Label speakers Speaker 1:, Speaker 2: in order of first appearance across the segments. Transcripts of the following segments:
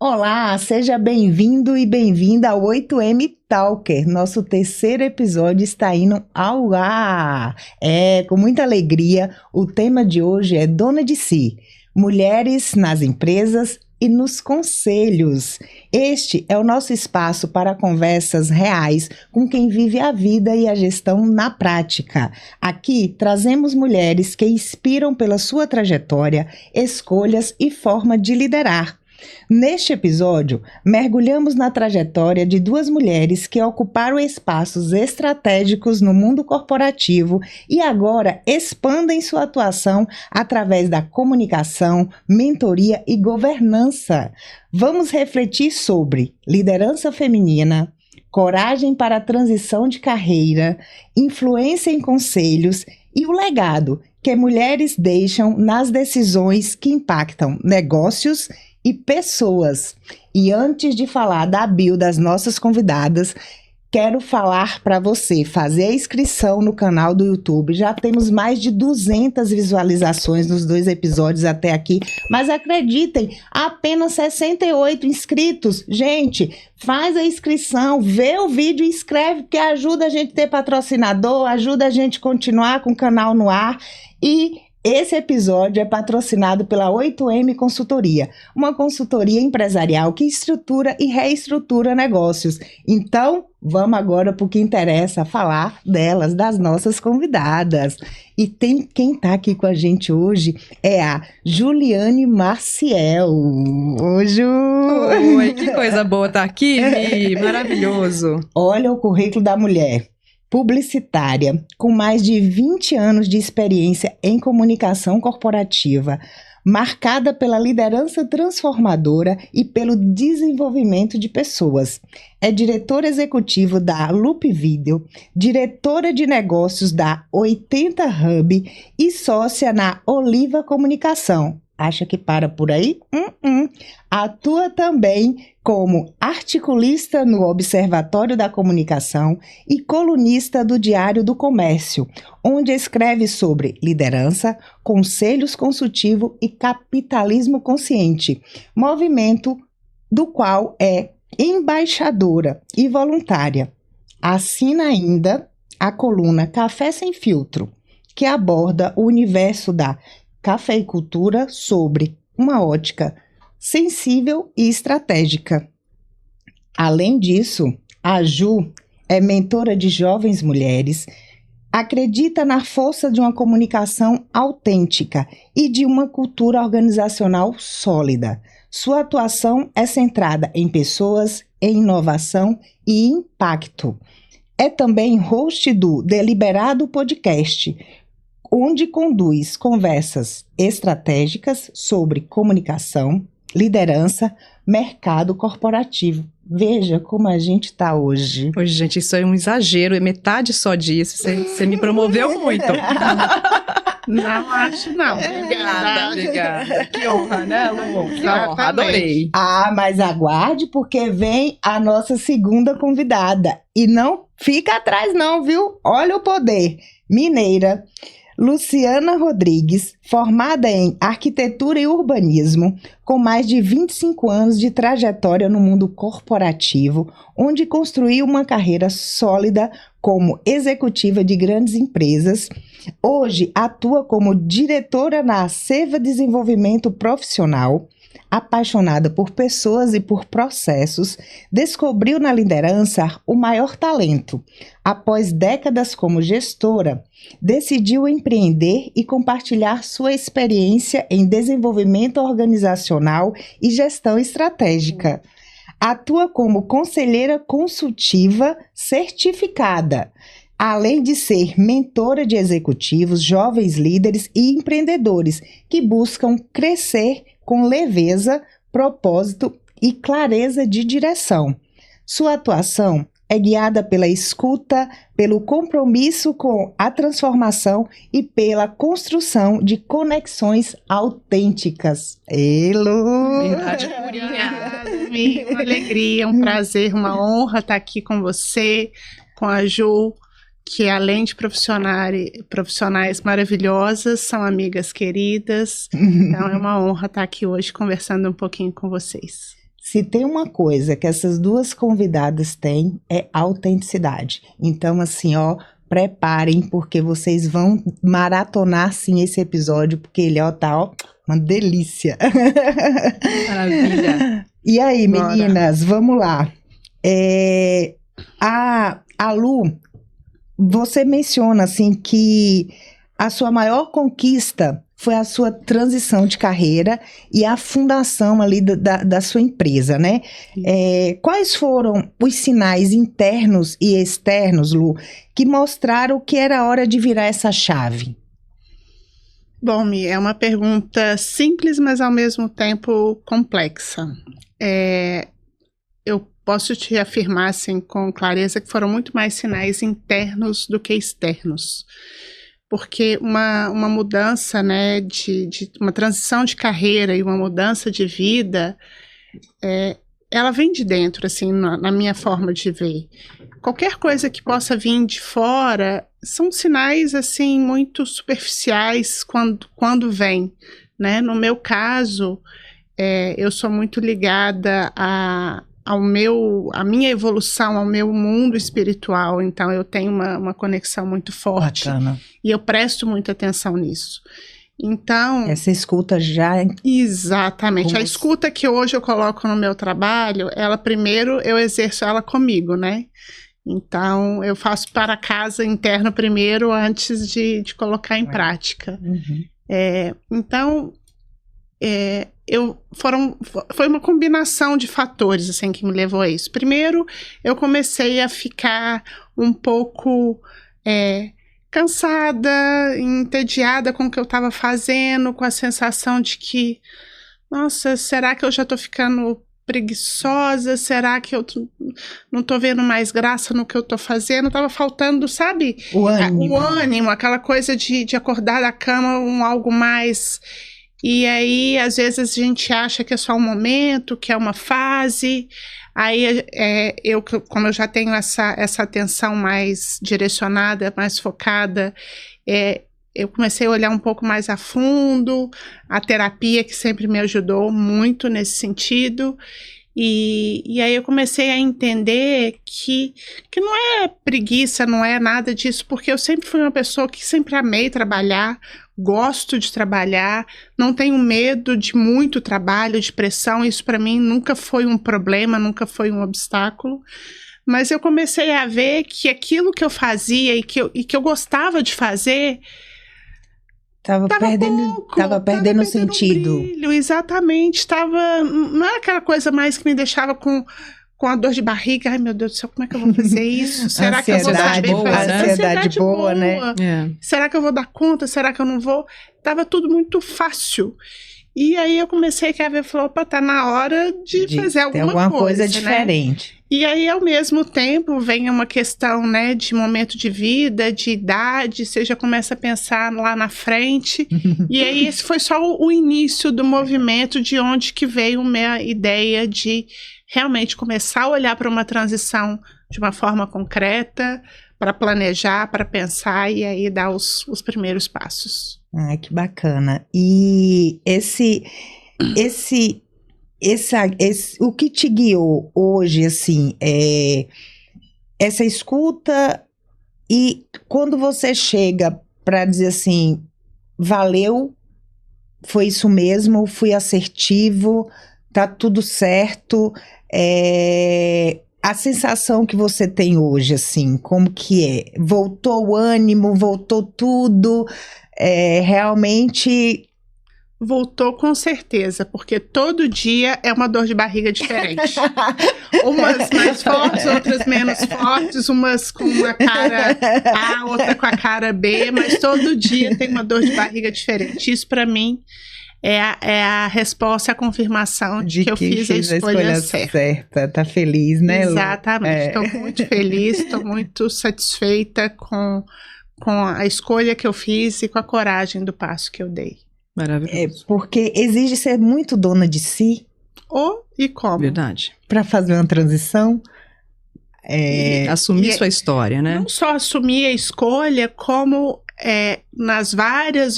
Speaker 1: Olá, seja bem-vindo e bem-vinda ao 8M Talker. Nosso terceiro episódio está indo ao ar. Com muita alegria, o tema de hoje é Dona de Si, mulheres nas empresas e nos conselhos. Este é o nosso espaço para conversas reais com quem vive a vida e a gestão na prática. Aqui trazemos mulheres que inspiram pela sua trajetória, escolhas e forma de liderar. Neste episódio, mergulhamos na trajetória de duas mulheres que ocuparam espaços estratégicos no mundo corporativo e agora expandem sua atuação através da comunicação, mentoria e governança. Vamos refletir sobre liderança feminina, coragem para a transição de carreira, influência em conselhos e o legado que mulheres deixam nas decisões que impactam negócios e pessoas. E antes de falar da bio das nossas convidadas, quero falar para você fazer a inscrição no canal do YouTube. Já temos mais de 200 visualizações nos 2 episódios até aqui, mas acreditem, apenas 68 inscritos. Gente, faz a inscrição, vê o vídeo e inscreve, porque ajuda a gente a ter patrocinador, ajuda a gente a continuar com o canal no ar. E esse episódio é patrocinado pela 8M Consultoria, uma consultoria empresarial que estrutura e reestrutura negócios. Então, vamos agora para o que interessa, falar delas, das nossas convidadas. E quem está aqui com a gente hoje é a Juliane Maciel. Oi, Ju!
Speaker 2: Oi, que coisa boa estar aqui, Mi. Maravilhoso!
Speaker 1: Olha o currículo da mulher. Publicitária, com mais de 20 anos de experiência em comunicação corporativa, marcada pela liderança transformadora e pelo desenvolvimento de pessoas. É diretora executiva da Loop Video, diretora de negócios da 80 Hub e sócia na Oliva Comunicação. Acha que para por aí? Atua também como articulista no Observatório da Comunicação e colunista do Diário do Comércio, onde escreve sobre liderança, conselhos consultivo e capitalismo consciente, movimento do qual é embaixadora e voluntária. Assina ainda a coluna Café Sem Filtro, que aborda o universo da cafeicultura sobre uma ótica sensível e estratégica. Além disso, a Ju é mentora de jovens mulheres, acredita na força de uma comunicação autêntica e de uma cultura organizacional sólida. Sua atuação é centrada em pessoas, em inovação e impacto. É também host do Deliberado Podcast, onde conduz conversas estratégicas sobre comunicação, liderança, mercado corporativo. Veja como a gente está hoje.
Speaker 2: Hoje, gente, isso é um exagero, é metade só disso. Você me promoveu muito.
Speaker 3: Não acho, não.
Speaker 2: Obrigada. Que honra, né, Lu? Que honra, adorei.
Speaker 1: Mas aguarde, porque vem a nossa segunda convidada. E não fica atrás não, viu? Olha o poder. Mineira, Luciana Rodrigues, formada em Arquitetura e Urbanismo, com mais de 25 anos de trajetória no mundo corporativo, onde construiu uma carreira sólida como executiva de grandes empresas. Hoje atua como diretora na Seva Desenvolvimento Profissional. Apaixonada por pessoas e por processos, descobriu na liderança o maior talento. Após décadas como gestora, decidiu empreender e compartilhar sua experiência em desenvolvimento organizacional e gestão estratégica. Atua como conselheira consultiva certificada, além de ser mentora de executivos, jovens líderes e empreendedores que buscam crescer com leveza, propósito e clareza de direção. Sua atuação é guiada pela escuta, pelo compromisso com a transformação e pela construção de conexões autênticas. Lu!
Speaker 2: Verdade purinha.
Speaker 3: Uma alegria, um prazer, uma honra estar aqui com você, com a Ju, que além de profissionais maravilhosas, são amigas queridas. Então é uma honra estar aqui hoje conversando um pouquinho com vocês.
Speaker 1: Se tem uma coisa que essas duas convidadas têm, é autenticidade. Então, assim, ó, preparem, porque vocês vão maratonar, sim, esse episódio, porque ele, ó, tá, ó, uma delícia.
Speaker 2: Maravilha.
Speaker 1: E aí,
Speaker 3: Bora.
Speaker 1: meninas, vamos lá. A Lu, você menciona, assim, que a sua maior conquista foi a sua transição de carreira e a fundação ali da sua empresa, né? Quais foram os sinais internos e externos, Lu, que mostraram que era hora de virar essa chave?
Speaker 3: Bom, Mi, é uma pergunta simples, mas ao mesmo tempo complexa. Eu posso te afirmar, assim, com clareza que foram muito mais sinais internos do que externos. Porque uma mudança, né, de uma transição de carreira e uma mudança de vida, ela vem de dentro, assim, na minha forma de ver. Qualquer coisa que possa vir de fora são sinais, assim, muito superficiais quando vem, né? No meu caso, eu sou muito ligada à minha evolução, ao meu mundo espiritual, então eu tenho uma conexão muito forte.
Speaker 1: Bacana.
Speaker 3: E eu presto muita atenção nisso. Então...
Speaker 1: Essa escuta já...
Speaker 3: Exatamente. A escuta que hoje eu coloco no meu trabalho, ela primeiro eu exerço ela comigo, né? Então, eu faço para casa interno primeiro, antes de colocar em prática.
Speaker 1: Uhum.
Speaker 3: Então... foi uma combinação de fatores assim, que me levou a isso. Primeiro, eu comecei a ficar um pouco cansada, entediada com o que eu estava fazendo, com a sensação de que, nossa, será que eu já estou ficando preguiçosa? Será que eu não estou vendo mais graça no que eu estou fazendo? Estava faltando, sabe? O ânimo, aquela coisa de acordar da cama algo mais... E aí, às vezes, a gente acha que é só um momento, que é uma fase. Aí, como eu já tenho essa atenção mais direcionada, mais focada, eu comecei a olhar um pouco mais a fundo, a terapia que sempre me ajudou muito nesse sentido. E aí eu comecei a entender que não é preguiça, não é nada disso, porque eu sempre fui uma pessoa que sempre amei trabalhar, gosto de trabalhar, não tenho medo de muito trabalho, de pressão, isso para mim nunca foi um problema, nunca foi um obstáculo. Mas eu comecei a ver que aquilo que eu fazia e que eu gostava de fazer... Tava perdendo sentido. Brilho, exatamente. Não era aquela coisa mais que me deixava com a dor de barriga. Ai, meu Deus do céu, como é que eu vou fazer isso? Será que eu vou saber fazer?
Speaker 1: Ansiedade boa, né?
Speaker 3: Será que eu vou dar conta? Será que eu não vou? Tava tudo muito fácil. E aí eu comecei a ver, falou, opa, tá na hora de fazer alguma coisa
Speaker 1: diferente.
Speaker 3: Né? E aí, ao mesmo tempo, vem uma questão, né, de momento de vida, de idade, você já começa a pensar lá na frente. E aí, esse foi só o início do movimento, de onde que veio a minha ideia de realmente começar a olhar para uma transição de uma forma concreta, para planejar, para pensar e aí dar os primeiros passos.
Speaker 1: Ah, que bacana. E o que te guiou hoje, assim, essa escuta, e quando você chega para dizer assim, valeu, foi isso mesmo, fui assertivo, tá tudo certo, a sensação que você tem hoje, assim, como que é? Voltou o ânimo, voltou tudo, realmente...
Speaker 3: Voltou com certeza, porque todo dia é uma dor de barriga diferente. Umas mais fortes, outras menos fortes, umas com uma cara A, outra com a cara B, mas todo dia tem uma dor de barriga diferente. Isso, para mim, é a resposta, a confirmação de que eu fiz a escolha certa.
Speaker 1: Tá feliz, né, Lu?
Speaker 3: Exatamente. Estou muito feliz, estou muito satisfeita com a escolha que eu fiz e com a coragem do passo que eu dei.
Speaker 2: Maravilhoso.
Speaker 1: Porque exige ser muito dona de si.
Speaker 3: E como?
Speaker 2: Verdade.
Speaker 1: Para fazer uma transição.
Speaker 2: Assumir sua história, né?
Speaker 3: Não só assumir a escolha, como nas várias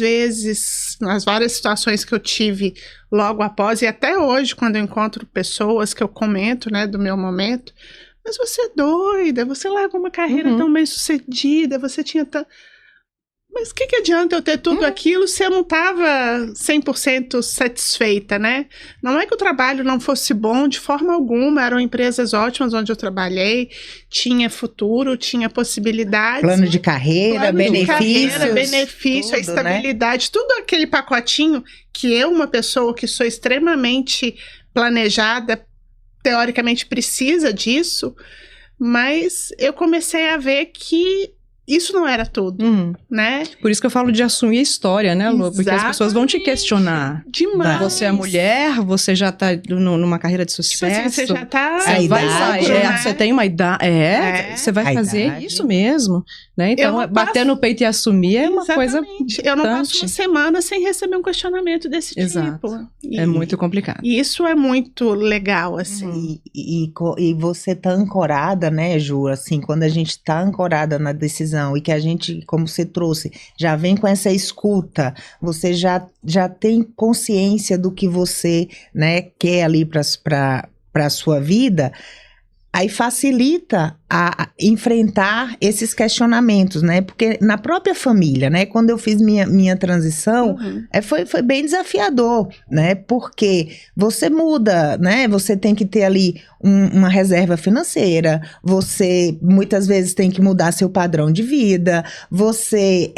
Speaker 3: situações que eu tive logo após, e até hoje, quando eu encontro pessoas que eu comento, né, do meu momento, mas você é doida, você largou uma carreira tão bem sucedida, você tinha Mas o que adianta eu ter tudo aquilo se eu não estava 100% satisfeita, né? Não é que o trabalho não fosse bom de forma alguma, eram empresas ótimas onde eu trabalhei, tinha futuro, tinha possibilidades.
Speaker 1: Plano de carreira, benefícios.
Speaker 3: Benefício, tudo, a estabilidade, né? Tudo aquele pacotinho que eu, uma pessoa que sou extremamente planejada, teoricamente precisa disso, mas eu comecei a ver que isso não era tudo, né?
Speaker 2: Por isso que eu falo de assumir a história, né, Lu? Porque as pessoas vão te questionar.
Speaker 3: Demais.
Speaker 2: Você é mulher, você já tá numa carreira de sucesso.
Speaker 3: Tipo assim, você já tá...
Speaker 2: Você tem uma idade... Você vai fazer isso mesmo, né? Então, bater no peito e assumir é uma coisa importante.
Speaker 3: Eu não passo uma semana sem receber um questionamento desse tipo.
Speaker 2: É muito complicado.
Speaker 3: E isso é muito legal, assim.
Speaker 1: E você tá ancorada, né, Ju? Assim, quando a gente tá ancorada na decisão e que a gente, como você trouxe, já vem com essa escuta, você já tem consciência do que você, né, quer ali para a sua vida, aí facilita a enfrentar esses questionamentos, né? Porque na própria família, né? Quando eu fiz minha transição, foi bem desafiador, né? Porque você muda, né? Você tem que ter ali uma reserva financeira, você muitas vezes tem que mudar seu padrão de vida, você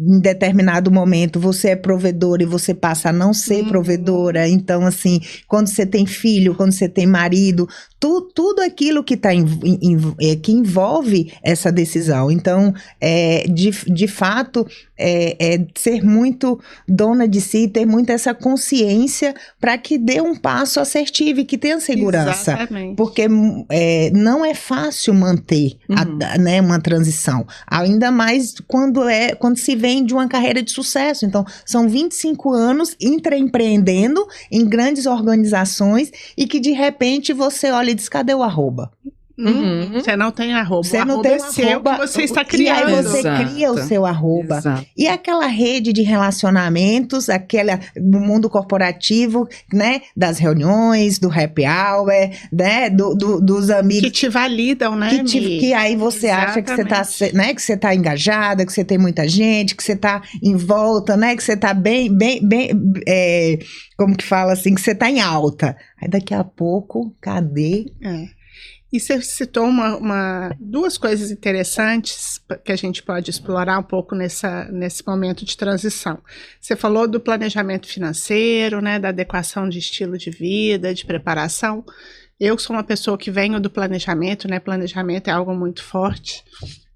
Speaker 1: em determinado momento você é provedora e você passa a não ser provedora. Então, assim, quando você tem filho, quando você tem marido, tudo aquilo que que envolve essa decisão. Então, de fato, ser muito dona de si, ter muito essa consciência para que dê um passo assertivo e que tenha segurança.
Speaker 3: Exatamente.
Speaker 1: Porque não é fácil manter né, uma transição. Ainda mais quando se vem de uma carreira de sucesso. Então, são 25 anos empreendendo em grandes organizações e que, de repente, você olha e diz, cadê o arroba?
Speaker 3: Você não tem arroba.
Speaker 1: Você não tem seu
Speaker 3: que você está criando.
Speaker 1: E aí você cria o seu arroba.
Speaker 2: Exato.
Speaker 1: E aquela rede de relacionamentos, do mundo corporativo, né? Das reuniões, do happy hour, né? Dos amigos.
Speaker 3: Que te validam, né?
Speaker 1: Que aí você acha que você tá, né? Que você tá engajada, que você tem muita gente, que você tá em volta, né? Que você tá bem, como que fala assim? Que você tá em alta. Aí daqui a pouco, cadê?
Speaker 3: E você citou duas coisas interessantes que a gente pode explorar um pouco nesse momento de transição. Você falou do planejamento financeiro, né, da adequação de estilo de vida, de preparação. Eu sou uma pessoa que venho do planejamento, né? Planejamento é algo muito forte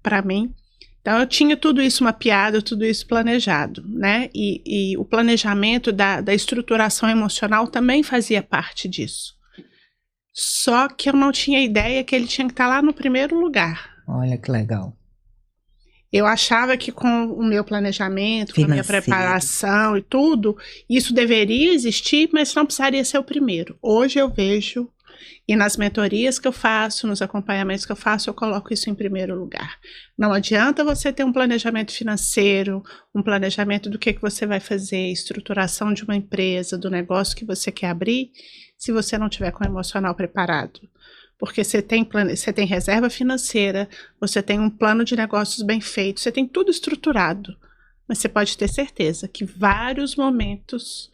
Speaker 3: para mim. Então, eu tinha tudo isso mapeado, tudo isso planejado, né? E o planejamento da estruturação emocional também fazia parte disso. Só que eu não tinha ideia que ele tinha que estar lá no primeiro lugar.
Speaker 1: Olha que legal.
Speaker 3: Eu achava que com o meu planejamento, com a minha preparação e tudo, isso deveria existir, mas não precisaria ser o primeiro. Hoje eu vejo, e nas mentorias que eu faço, nos acompanhamentos que eu faço, eu coloco isso em primeiro lugar. Não adianta você ter um planejamento financeiro, um planejamento do que você vai fazer, estruturação de uma empresa, do negócio que você quer abrir, se você não tiver com o emocional preparado. Porque você tem reserva financeira, você tem um plano de negócios bem feito, você tem tudo estruturado. Mas você pode ter certeza que vários momentos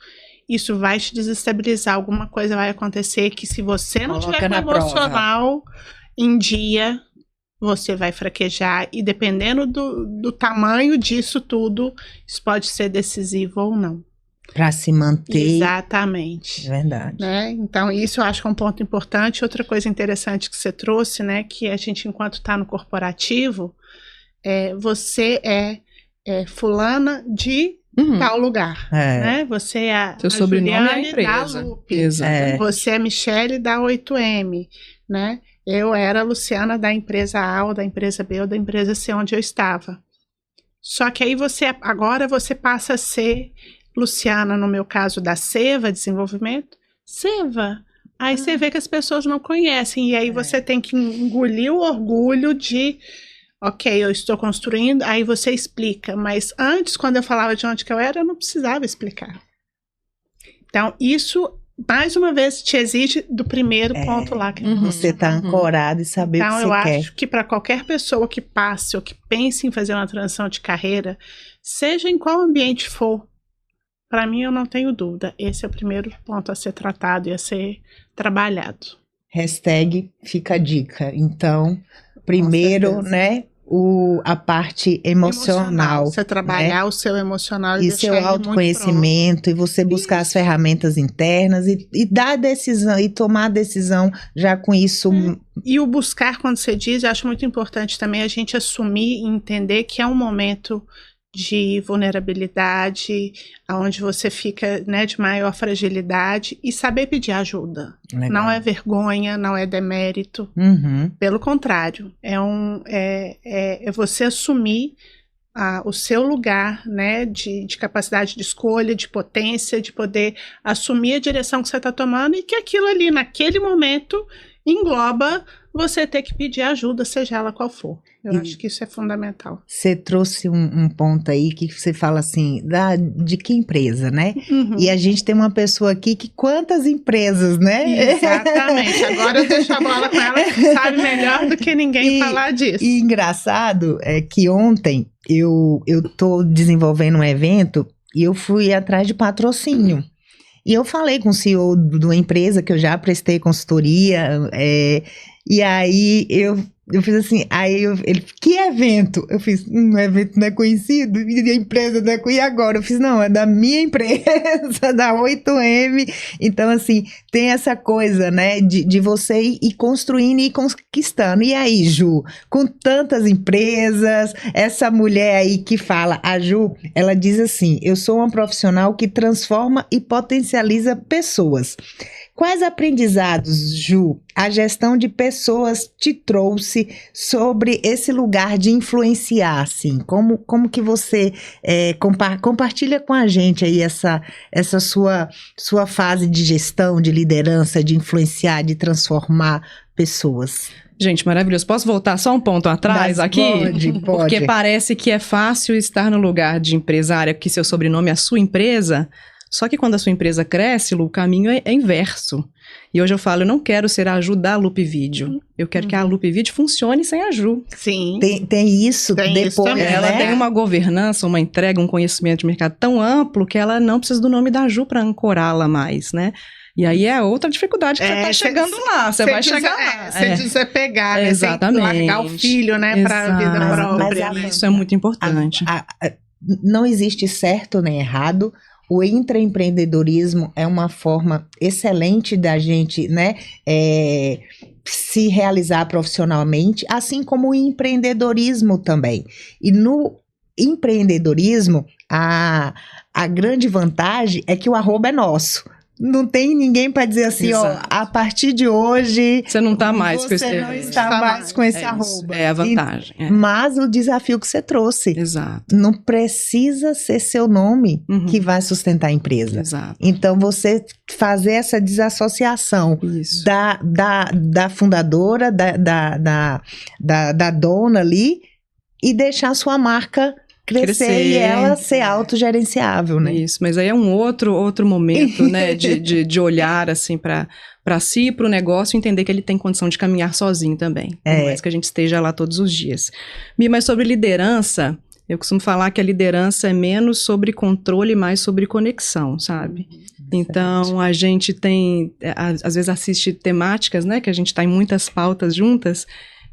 Speaker 3: isso vai te desestabilizar, alguma coisa vai acontecer que se você não tiver com o emocional em dia, você vai fraquejar. E dependendo do tamanho disso tudo, isso pode ser decisivo ou não.
Speaker 1: Para se manter.
Speaker 3: Exatamente.
Speaker 1: É verdade.
Speaker 3: Né? Então, isso eu acho que é um ponto importante. Outra coisa interessante que você trouxe, né, que a gente, enquanto está no corporativo, você é fulana de tal lugar. Né? Você é a Juliane da Lupe. Você é Michele da 8M. Né? Eu era a Luciana da empresa A, ou da empresa B, ou da empresa C, onde eu estava. Só que aí agora você passa a ser Luciana, no meu caso, da Seva Desenvolvimento. Seva. Aí você vê que as pessoas não conhecem. E aí você tem que engolir o orgulho de Ok, eu estou construindo, aí você explica. Mas antes, quando eu falava de onde que eu era, eu não precisava explicar. Então, isso, mais uma vez, te exige do primeiro ponto lá. Que
Speaker 1: você está ancorado e saber o que você quer.
Speaker 3: Então, eu acho que para qualquer pessoa que passe ou que pense em fazer uma transição de carreira, seja em qual ambiente for, para mim, eu não tenho dúvida. Esse é o primeiro ponto a ser tratado e a ser trabalhado.
Speaker 1: Hashtag fica a dica. Então, primeiro, né, a parte emocional.
Speaker 3: Você trabalhar, né, o seu emocional
Speaker 1: e seu autoconhecimento, e você buscar as ferramentas internas e dar decisão, e tomar a decisão já com isso.
Speaker 3: E o buscar, quando você diz, eu acho muito importante também a gente assumir e entender que é um momento de vulnerabilidade, onde você fica, né, de maior fragilidade, e saber pedir ajuda. Legal. Não é vergonha, não é demérito. Pelo contrário, é você assumir o seu lugar, né, de capacidade de escolha, de potência, de poder assumir a direção que você está tomando, e que aquilo ali, naquele momento, engloba você ter que pedir ajuda, seja ela qual for. Eu acho que isso é fundamental.
Speaker 1: Você trouxe um ponto aí que você fala assim, de que empresa, né? E a gente tem uma pessoa aqui que quantas empresas, né?
Speaker 3: Exatamente. Agora eu deixo a bola com ela, que sabe melhor do que ninguém falar disso.
Speaker 1: E engraçado é que ontem eu tô desenvolvendo um evento e eu fui atrás de patrocínio. E eu falei com o CEO de uma empresa que eu já prestei consultoria, e aí eu fiz assim, ele, que evento? Eu fiz, um evento não é conhecido, e a empresa não é conhecida, e agora? Eu fiz, não, é da minha empresa, da 8M, então assim, tem essa coisa, né, de você ir construindo e ir conquistando. E aí, Ju, com tantas empresas, essa mulher aí que fala, a Ju, ela diz assim, eu sou uma profissional que transforma e potencializa pessoas. Quais aprendizados, Ju, a gestão de pessoas te trouxe sobre esse lugar de influenciar, assim? Como que você compartilha com a gente aí essa sua fase de gestão, de liderança, de influenciar, de transformar pessoas?
Speaker 2: Gente, maravilhoso. Posso voltar só um ponto atrás aqui?
Speaker 1: Pode.
Speaker 2: Porque parece que é fácil estar no lugar de empresária, que seu sobrenome é a sua empresa. Só que quando a sua empresa cresce, Lu, o caminho é inverso. E hoje eu falo, eu não quero ser a Ju da Loop Video. Eu quero que a Loop Video funcione sem a Ju.
Speaker 3: Sim.
Speaker 1: Tem isso depois, né?
Speaker 2: Ela tem uma governança, uma entrega, um conhecimento de mercado tão amplo que ela não precisa do nome da Ju para ancorá-la mais, né? E aí é outra dificuldade que você tá chegando lá. Você vai chegar lá.
Speaker 3: Você desapegar, né?
Speaker 2: Exatamente.
Speaker 3: Tem que largar o filho, né? Para a vida própria.
Speaker 2: Mas isso é muito importante.
Speaker 1: Não existe certo nem errado. O intraempreendedorismo é uma forma excelente da gente, né, se realizar profissionalmente, assim como o empreendedorismo também. E no empreendedorismo, a grande vantagem é que o arroba é nosso. Não tem ninguém para dizer assim, exato, ó, a partir de hoje...
Speaker 2: Você não está mais com esse...
Speaker 1: Você não está mais com esse arroba.
Speaker 2: É a vantagem.
Speaker 1: Mas o desafio que você trouxe.
Speaker 2: Exato.
Speaker 1: Não precisa ser seu nome que vai sustentar a empresa.
Speaker 2: Exato.
Speaker 1: Então, você fazer essa desassociação da fundadora, da dona ali, e deixar a sua marca crescer e ela ser autogerenciável, né?
Speaker 2: Isso, mas aí é um outro momento, né, de olhar, assim, para si e para o negócio, entender que ele tem condição de caminhar sozinho também, por mais que a gente esteja lá todos os dias. Mas sobre liderança, eu costumo falar que a liderança é menos sobre controle e mais sobre conexão, sabe? Então, a gente tem, às vezes assiste temáticas, né, que a gente está em muitas pautas juntas,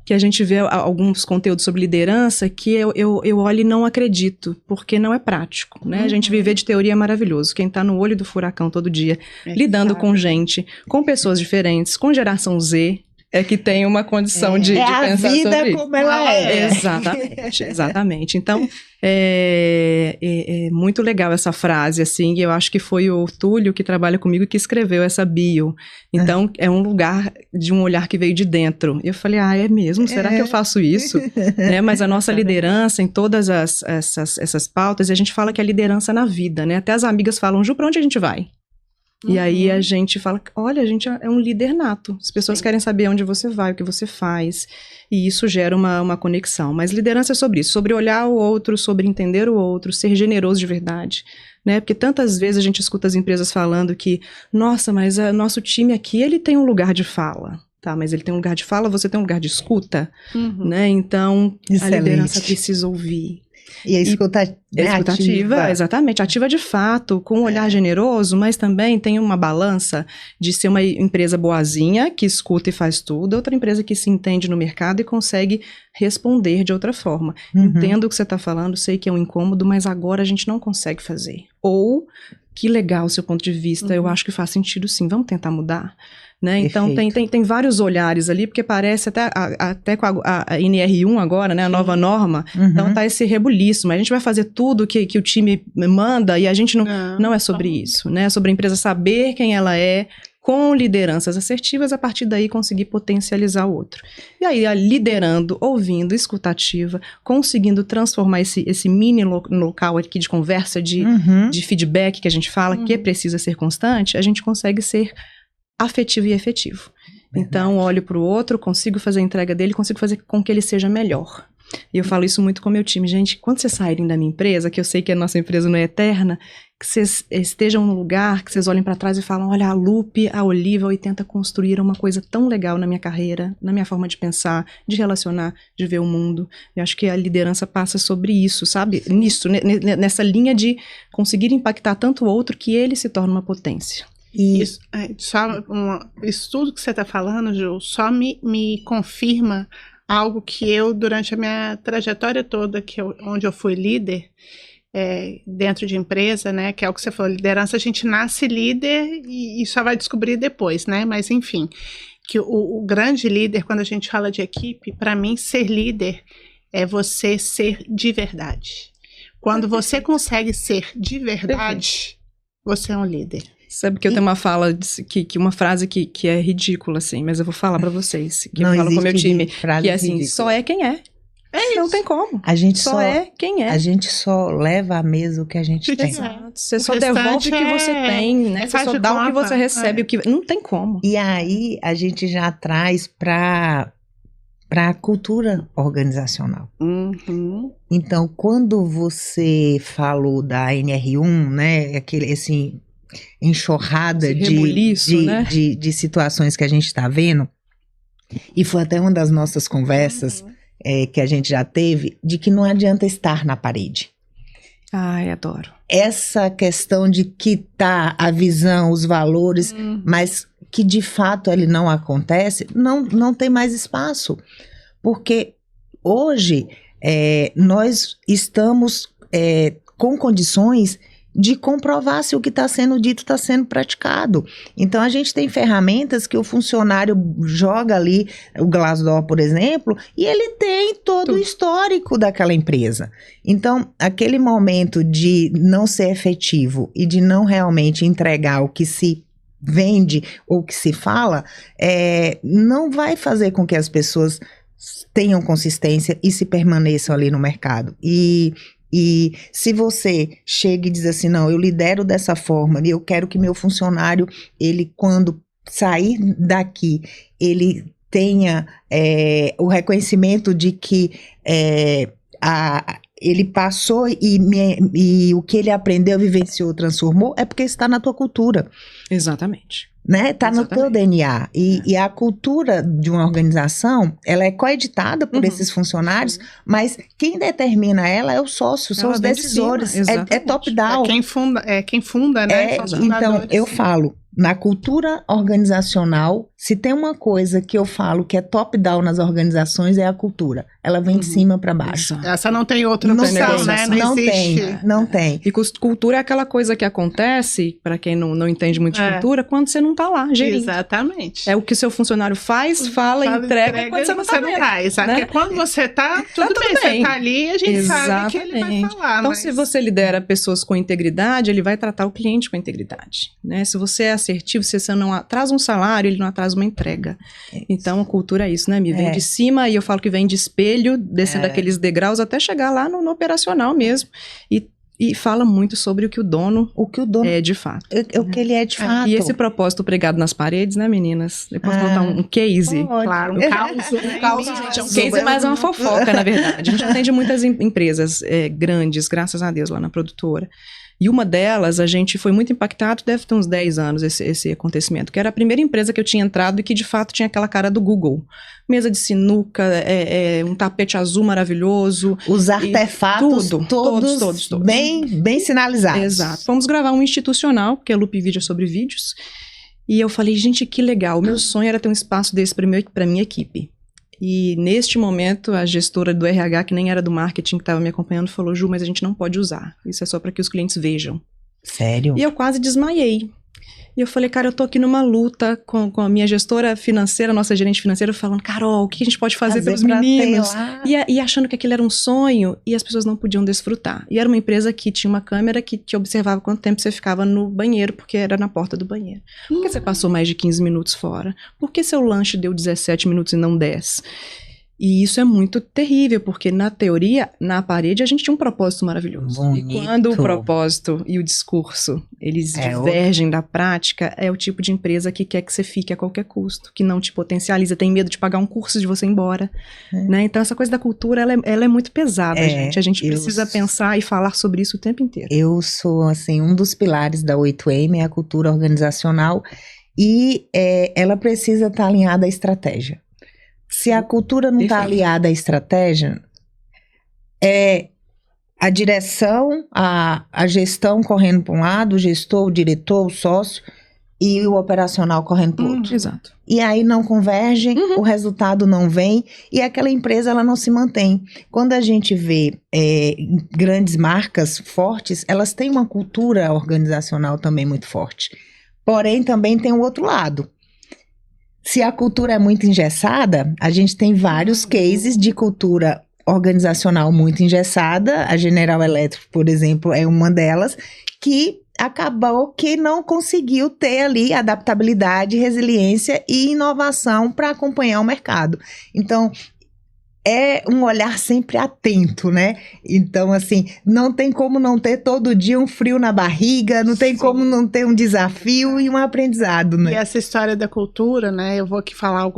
Speaker 2: que a gente vê alguns conteúdos sobre liderança que eu olho e não acredito, porque não é prático, né? A gente viver de teoria é maravilhoso. Quem tá no olho do furacão todo dia, lidando com gente, com pessoas diferentes, com geração Z, é que tem uma condição de pensar sobre isso.
Speaker 1: É a vida como ela é.
Speaker 2: Exatamente. Então, é muito legal essa frase, assim, e eu acho que foi o Túlio que trabalha comigo que escreveu essa bio. Então, é um lugar de um olhar que veio de dentro. E eu falei, é mesmo? Será que eu faço isso? Né? Mas a nossa liderança em todas essas pautas, e a gente fala que a liderança na vida, né? Até as amigas falam, Ju, pra onde a gente vai? E aí a gente fala, olha, a gente é um líder nato. As pessoas querem saber onde você vai, o que você faz. E isso gera uma conexão. Mas liderança é sobre isso, sobre olhar o outro, sobre entender o outro, ser generoso de verdade. Né? Porque tantas vezes a gente escuta as empresas falando que, nossa, mas nosso time aqui, ele tem um lugar de fala. Tá, mas ele tem um lugar de fala, você tem um lugar de escuta. Né? Então, a liderança precisa ouvir.
Speaker 1: E a escuta
Speaker 2: ativa, exatamente, ativa de fato, com um olhar generoso, mas também tem uma balança de ser uma empresa boazinha, que escuta e faz tudo, outra empresa que se entende no mercado e consegue responder de outra forma. Entendo o que você está falando, sei que é um incômodo, mas agora a gente não consegue fazer. Ou, que legal o seu ponto de vista, eu acho que faz sentido sim, vamos tentar mudar. Né? Então tem vários olhares ali, porque parece até com a NR1 agora, né, a nova norma, então tá esse rebuliço, mas a gente vai fazer tudo que o time manda e a gente não é sobre isso, né? É sobre a empresa saber quem ela é, com lideranças assertivas, a partir daí conseguir potencializar o outro. E aí, liderando, ouvindo, escutativa, conseguindo transformar esse mini local aqui de conversa, de feedback que a gente fala, que precisa ser constante, a gente consegue ser afetivo e efetivo. Então, olho para o outro, consigo fazer a entrega dele, consigo fazer com que ele seja melhor. E eu falo isso muito com o meu time. Gente, quando vocês saírem da minha empresa, que eu sei que a nossa empresa não é eterna, que vocês estejam num lugar, que vocês olhem para trás e falam, olha, a Lupe, a Oliva, a 80 construíram uma coisa tão legal na minha carreira, na minha forma de pensar, de relacionar, de ver o mundo. Eu acho que a liderança passa sobre isso, sabe? Nisso, nessa linha de conseguir impactar tanto o outro que ele se torna uma potência.
Speaker 3: Isso, isso tudo que você está falando, Ju, só me confirma algo que eu, durante a minha trajetória toda, onde eu fui líder, dentro de empresa, né, que é o que você falou, liderança, a gente nasce líder e só vai descobrir depois, né, mas enfim, que o grande líder, quando a gente fala de equipe, para mim, ser líder é você ser de verdade. Quando você consegue ser de verdade, você é um líder.
Speaker 2: Sabe que eu tenho uma fala, uma frase que é ridícula, assim, mas eu vou falar pra vocês, que eu falo com o meu time, que é assim, ridícula. Só é quem é. Não tem como.
Speaker 1: A gente
Speaker 2: só é quem é.
Speaker 1: A gente só leva à mesa o que a gente tem.
Speaker 2: Você só devolve o que você tem, né? Você só dá o que você recebe, o que não tem como.
Speaker 1: E aí a gente já traz para a cultura organizacional. Então, quando você falou da NR1, né, esse enxurrada de situações que a gente está vendo, e foi até uma das nossas conversas que a gente já teve, de que não adianta estar na parede.
Speaker 2: Ai, adoro.
Speaker 1: Essa questão de que tá a visão, os valores, mas que de fato ele não acontece, não tem mais espaço. Porque hoje nós estamos com condições de comprovar se o que está sendo dito está sendo praticado. Então, a gente tem ferramentas que o funcionário joga ali, o Glassdoor, por exemplo, e ele tem todo o histórico daquela empresa. Então, aquele momento de não ser efetivo e de não realmente entregar o que se vende ou que se fala, não vai fazer com que as pessoas tenham consistência e se permaneçam ali no mercado. E se você chega e diz assim, não, eu lidero dessa forma e eu quero que meu funcionário, ele quando sair daqui, ele tenha o reconhecimento de que ele passou e o que ele aprendeu, vivenciou, transformou, é porque está na tua cultura.
Speaker 2: Exatamente.
Speaker 1: Né? Tá no teu DNA. E a cultura de uma organização, ela é coeditada por esses funcionários, mas quem determina ela é o sócio, são os decisores. É top-down.
Speaker 3: Quem funda, né?
Speaker 1: Então, eu falo, na cultura organizacional, se tem uma coisa que eu falo que é top-down nas organizações, é a cultura. Ela vem de cima para baixo.
Speaker 3: Exato. Essa não tem outra opção, né?
Speaker 1: Não tem.
Speaker 2: E cultura é aquela coisa que acontece, para quem não entende muito de cultura, quando você não tá lá, gerindo.
Speaker 3: Exatamente.
Speaker 2: É o que o seu funcionário faz, fala, entrega quando você não tá lá.
Speaker 3: Porque quando você tá, tudo bem, você tá ali, a gente sabe que ele vai falar.
Speaker 2: Então, se você lidera pessoas com integridade, ele vai tratar o cliente com integridade, né? Se você é assertivo, se você não atrasa um salário, ele não atrasa uma entrega. Então, a cultura é isso, né? Vem de cima, e eu falo que vem de espelho, descendo aqueles degraus até chegar lá no operacional mesmo. E fala muito sobre o que o dono é de fato.
Speaker 1: O que ele é de fato.
Speaker 2: E esse propósito pregado nas paredes, né, meninas? Eu posso contar um case?
Speaker 3: Claro, um caos.
Speaker 2: Gente, é um case, mas é uma fofoca, na verdade. A gente atende muitas empresas grandes, graças a Deus, lá na produtora. E uma delas, a gente foi muito impactado, deve ter uns 10 anos esse acontecimento, que era a primeira empresa que eu tinha entrado e que de fato tinha aquela cara do Google. Mesa de sinuca, um tapete azul maravilhoso.
Speaker 1: Os artefatos todos bem sinalizados.
Speaker 2: Exato. Fomos gravar um institucional, porque a Loop Vídeo é sobre vídeos. E eu falei, gente, que legal. O meu sonho era ter um espaço desse para minha equipe. E neste momento, a gestora do RH, que nem era do marketing, que estava me acompanhando, falou, Ju, mas a gente não pode usar. Isso é só para que os clientes vejam.
Speaker 1: Sério?
Speaker 2: E eu quase desmaiei. E eu falei, cara, eu tô aqui numa luta com a minha gestora financeira, nossa gerente financeira, falando, Carol, o que a gente pode fazer pelos meninos? E achando que aquilo era um sonho e as pessoas não podiam desfrutar. E era uma empresa que tinha uma câmera que te observava quanto tempo você ficava no banheiro, porque era na porta do banheiro. Por que você passou mais de 15 minutos fora? Por que seu lanche deu 17 minutos e não 10? E isso é muito terrível, porque na teoria, na parede, a gente tinha um propósito maravilhoso.
Speaker 1: Bonito.
Speaker 2: E quando o propósito e o discurso, eles divergem da prática, é o tipo de empresa que quer que você fique a qualquer custo, que não te potencializa, tem medo de pagar um curso de você ir embora. Né? Então, essa coisa da cultura, ela é muito pesada, gente. A gente precisa pensar e falar sobre isso o tempo inteiro.
Speaker 1: Eu sou, assim, um dos pilares da 8M é a cultura organizacional e ela precisa estar alinhada à estratégia. Se a cultura não está aliada à estratégia, a direção, a gestão correndo para um lado, o gestor, o diretor, o sócio e o operacional correndo para o outro.
Speaker 2: Exato.
Speaker 1: E aí não convergem, o resultado não vem e aquela empresa ela não se mantém. Quando a gente vê grandes marcas fortes, elas têm uma cultura organizacional também muito forte. Porém, também tem o outro lado. Se a cultura é muito engessada, a gente tem vários cases de cultura organizacional muito engessada. A General Electric, por exemplo, é uma delas, que acabou que não conseguiu ter ali adaptabilidade, resiliência e inovação para acompanhar o mercado. Então, é um olhar sempre atento, né? Então, assim, não tem como não ter todo dia um frio na barriga, não tem como não ter um desafio e um aprendizado, né?
Speaker 3: E essa história da cultura, né? Eu vou aqui falar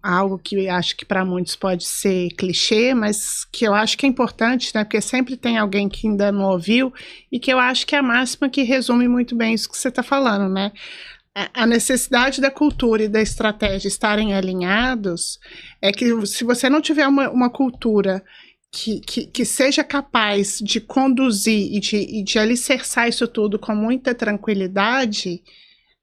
Speaker 3: algo que acho que para muitos pode ser clichê, mas que eu acho que é importante, né? Porque sempre tem alguém que ainda não ouviu e que eu acho que é a máxima que resume muito bem isso que você está falando, né? A necessidade da cultura e da estratégia estarem alinhados é que se você não tiver uma cultura que seja capaz de conduzir e de alicerçar isso tudo com muita tranquilidade,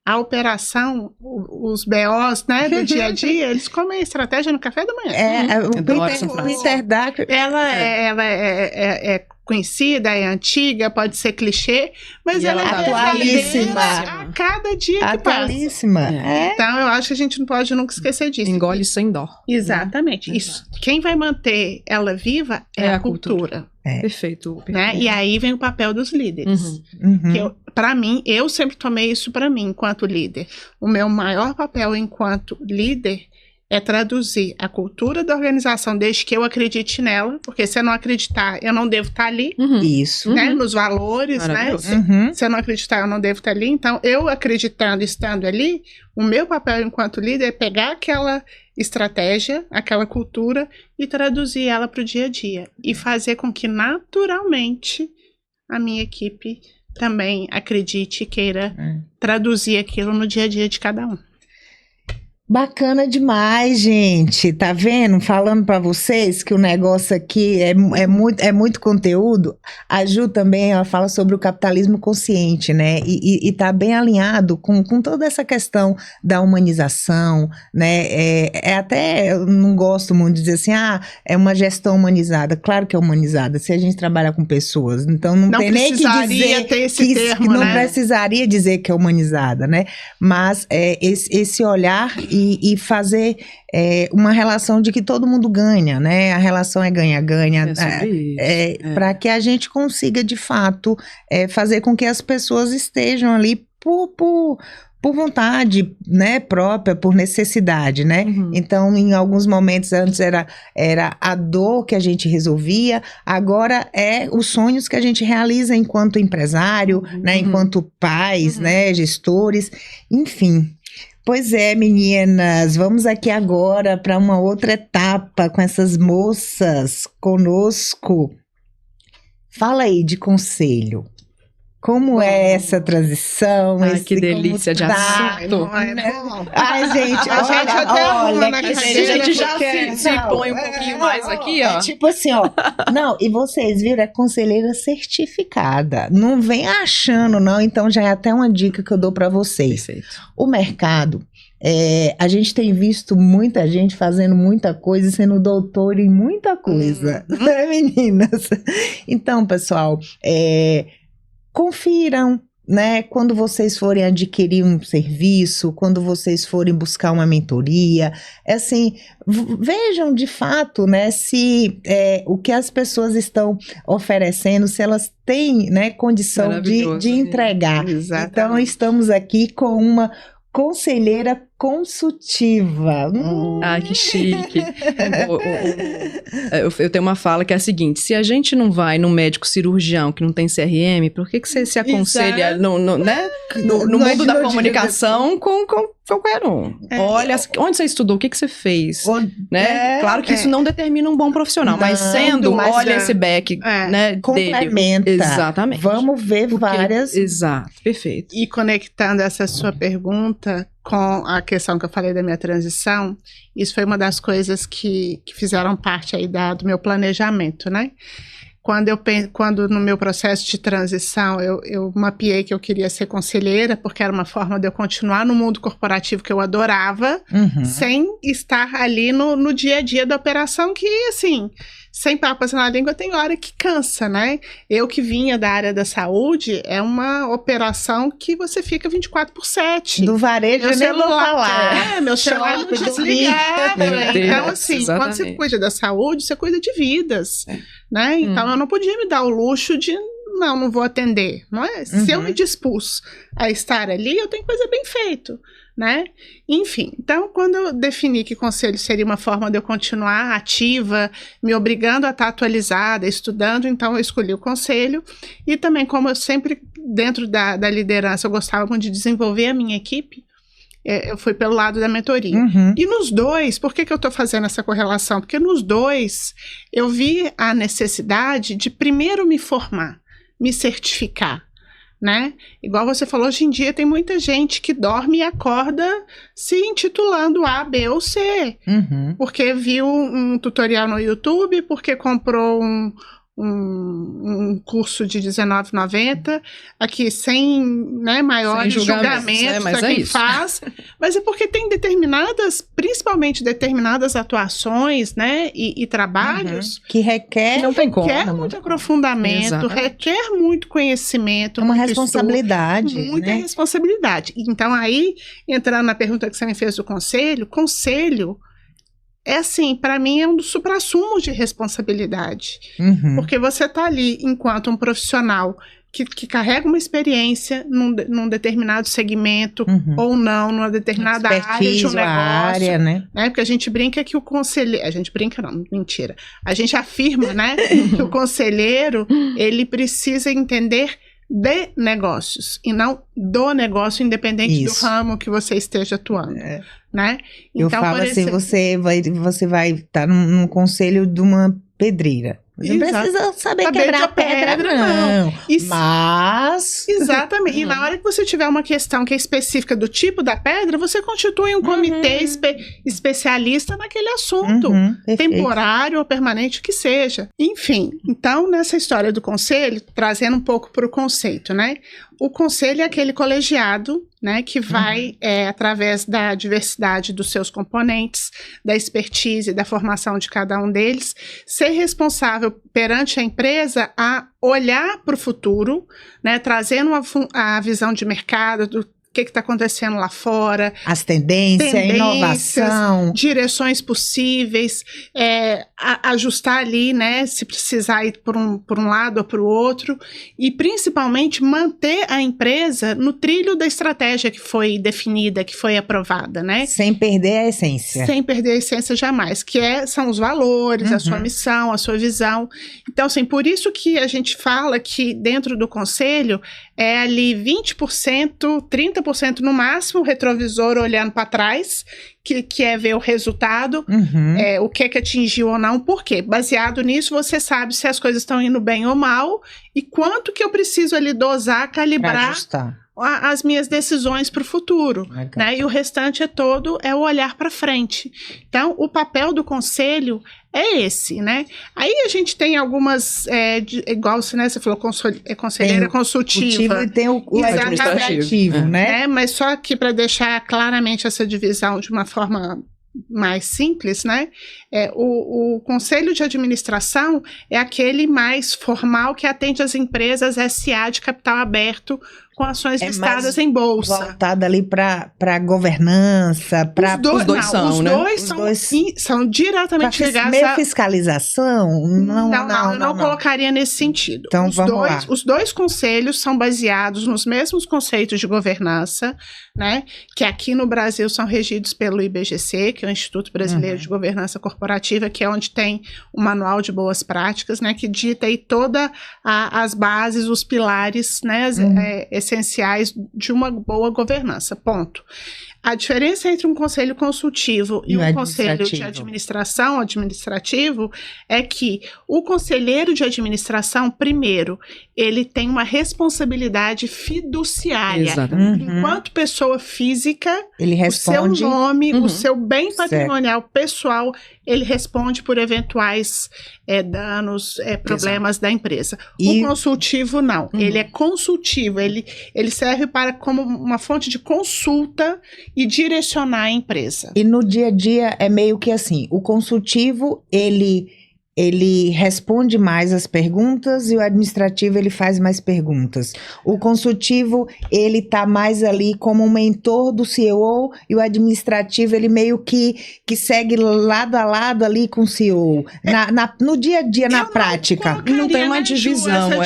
Speaker 3: a operação, os BOs, né, do dia a dia, eles comem a estratégia no café da manhã.
Speaker 1: O Peter Drucker,
Speaker 3: ela é conhecida, é antiga, pode ser clichê, mas ela é
Speaker 1: atualíssima.
Speaker 3: A cada dia que passa. Então, eu acho que a gente não pode nunca esquecer disso.
Speaker 2: Engole sem dó.
Speaker 3: Exatamente. Né? Isso. Quem vai manter ela viva é a cultura.
Speaker 2: Perfeito.
Speaker 3: Né? E aí vem o papel dos líderes. Para mim, eu sempre tomei isso para mim, enquanto líder. O meu maior papel enquanto líder é traduzir a cultura da organização desde que eu acredite nela, porque se eu não acreditar, eu não devo estar ali.
Speaker 1: Isso.
Speaker 3: Né? Nos valores, né? Se eu não acreditar, eu não devo estar ali. Então, eu acreditando, estando ali, o meu papel enquanto líder é pegar aquela estratégia, aquela cultura e traduzir ela para o dia a dia. E fazer com que, naturalmente, a minha equipe também acredite e queira traduzir aquilo no dia a dia de cada um.
Speaker 1: Bacana demais, gente. Tá vendo? Falando para vocês que o negócio aqui é muito conteúdo. A Ju também, ela fala sobre o capitalismo consciente, né? E tá bem alinhado com toda essa questão da humanização, né? Até, eu não gosto muito de dizer assim, é uma gestão humanizada. Claro que é humanizada, se a gente trabalha com pessoas. Então, não tem nem que dizer
Speaker 3: ter esse termo,
Speaker 1: não
Speaker 3: né?
Speaker 1: precisaria dizer que é humanizada, né? Mas esse olhar e fazer uma relação de que todo mundo ganha, né? A relação é ganha-ganha, para que a gente consiga, de fato, fazer com que as pessoas estejam ali por vontade, né, própria, por necessidade, né? Então, em alguns momentos antes era a dor que a gente resolvia, agora é os sonhos que a gente realiza enquanto empresário, né, enquanto pais, né, gestores, enfim. Pois é, meninas, vamos aqui agora para uma outra etapa com essas moças conosco. Fala aí de conselho. Como é essa transição?
Speaker 2: Ai, que delícia de assunto.
Speaker 1: Ai, gente,
Speaker 2: olha, a gente já se põe um pouquinho mais aqui, ó.
Speaker 1: É tipo assim, ó. Não, e vocês viram, é conselheira certificada. Não vem achando, não. Então, já é até uma dica que eu dou para vocês.
Speaker 2: Perfeito.
Speaker 1: O mercado, a gente tem visto muita gente fazendo muita coisa e sendo doutor em muita coisa. Né, meninas? Então, pessoal, confiram, né? Quando vocês forem adquirir um serviço, quando vocês forem buscar uma mentoria, assim, vejam de fato, né, se o que as pessoas estão oferecendo, se elas têm, né, condição de entregar.
Speaker 3: Exatamente.
Speaker 1: Então, estamos aqui com uma conselheira consultiva.
Speaker 2: Ah, que chique. Eu tenho uma fala que é a seguinte: se a gente não vai no médico cirurgião que não tem CRM, por que você se aconselha no mundo da comunicação com qualquer um? Olha, onde você estudou, o que você fez? Né? Claro que isso não determina um bom profissional, mas olha esse back, né,
Speaker 1: complementa.
Speaker 2: dele. Exatamente.
Speaker 1: Vamos ver várias.
Speaker 2: Exato, perfeito.
Speaker 3: E conectando essa sua pergunta com a questão que eu falei da minha transição, isso foi uma das coisas que fizeram parte aí do meu planejamento, né? Quando no meu processo de transição eu mapeei que eu queria ser conselheira, porque era uma forma de eu continuar no mundo corporativo que eu adorava, sem estar ali no dia a dia da operação, que assim, sem papas na língua, tem hora que cansa, né? Eu que vinha da área da saúde, é uma operação que você fica 24/7.
Speaker 1: Do varejo eu nem vou falar.
Speaker 3: Meu celular não desligava. Então, assim,
Speaker 2: exatamente.
Speaker 3: Quando você cuida da saúde, você cuida de vidas, né? Então, eu não podia me dar o luxo de não vou atender, não é? Se eu me dispus a estar ali, eu tenho que fazer bem feito, né? Enfim, então, quando eu defini que conselho seria uma forma de eu continuar ativa, me obrigando a estar atualizada, estudando, então eu escolhi o conselho. E também, como eu sempre, dentro da liderança, eu gostava muito de desenvolver a minha equipe, eu fui pelo lado da mentoria. E nos dois, por que eu estou fazendo essa correlação? Porque nos dois, eu vi a necessidade de primeiro me formar, me certificar, né? Igual você falou, hoje em dia tem muita gente que dorme e acorda se intitulando A, B ou C. Porque viu um tutorial no YouTube, porque comprou um curso de R$19,90, aqui sem, né, maiores julgamentos a quem faz, mas é porque tem principalmente determinadas atuações, né, e trabalhos
Speaker 1: que requer
Speaker 3: muito aprofundamento, requer muito conhecimento,
Speaker 1: uma responsabilidade,
Speaker 3: muita responsabilidade. Então aí, entrando na pergunta que você me fez do conselho é assim, para mim é um dos suprassumos de responsabilidade. Porque você está ali enquanto um profissional que carrega uma experiência num determinado segmento ou não, numa determinada área de um negócio. Né? Porque a gente brinca que o conselheiro... A gente brinca não, mentira. A gente afirma, né, que o conselheiro, ele precisa entender de negócios e não do negócio, independente do ramo que você esteja atuando, né? Então,
Speaker 1: eu falo assim, você vai estar num conselho de uma pedreira. Você não precisa saber quebrar a pedra, não. Mas...
Speaker 3: Exatamente. E na hora que você tiver uma questão que é específica do tipo da pedra, você constitui um comitê especialista naquele assunto. Temporário ou permanente, o que seja. Enfim, então, nessa história do conselho, trazendo um pouco para o conceito, né? O conselho é aquele colegiado, né, que vai, através da diversidade dos seus componentes, da expertise, da formação de cada um deles, ser responsável perante a empresa a olhar para o futuro, né, trazendo a visão de mercado, o que está acontecendo lá fora.
Speaker 1: As tendências, inovação.
Speaker 3: Direções possíveis, ajustar ali, né, se precisar ir por um lado ou para o outro, e principalmente manter a empresa no trilho da estratégia que foi definida, que foi aprovada, né?
Speaker 1: Sem perder a essência.
Speaker 3: Sem perder a essência jamais, são os valores, a sua missão, a sua visão. Então, assim, por isso que a gente fala que dentro do conselho é ali 20%, 30% no máximo, retrovisor olhando para trás, que é ver o resultado, o que atingiu ou não, por quê? Baseado nisso, você sabe se as coisas estão indo bem ou mal e quanto que eu preciso ali dosar, calibrar as minhas decisões para o futuro, né? E o restante é o olhar para frente. Então, o papel do conselho é esse, né? Aí a gente tem algumas, igual você falou, conselheira consultiva.
Speaker 1: E tem o administrativo, né?
Speaker 3: Mas só que para deixar claramente essa divisão de uma forma mais simples, né? O conselho de administração é aquele mais formal que atende as empresas SA de capital aberto com ações listadas em bolsa.
Speaker 1: Voltada ali para governança, para
Speaker 3: os dois são diretamente ligados
Speaker 1: a fiscalização.
Speaker 3: Eu não colocaria nesse sentido.
Speaker 1: Então vamos lá.
Speaker 3: Os dois conselhos são baseados nos mesmos conceitos de governança, né? Que aqui no Brasil são regidos pelo IBGC, que é o Instituto Brasileiro de Governança Corporativa, que é onde tem o Manual de Boas Práticas, né? Que dita aí todas as bases, os pilares, né? Essenciais de uma boa governança, ponto. A diferença entre um conselho consultivo e um conselho de administração administrativo é que o conselheiro de administração, primeiro, ele tem uma responsabilidade fiduciária. Enquanto pessoa física, ele responde, o seu nome, o seu bem patrimonial pessoal, ele responde por eventuais danos, problemas da empresa. O consultivo, não. Ele é consultivo, ele serve como uma fonte de consulta e direcionar a empresa.
Speaker 1: E no dia a dia é meio que assim, o consultivo, ele responde mais as perguntas e o administrativo, ele faz mais perguntas. O consultivo, ele tá mais ali como um mentor do CEO e o administrativo, ele meio que segue lado a lado ali com o CEO. No dia a dia, na prática.
Speaker 2: Não tem uma divisão. Eu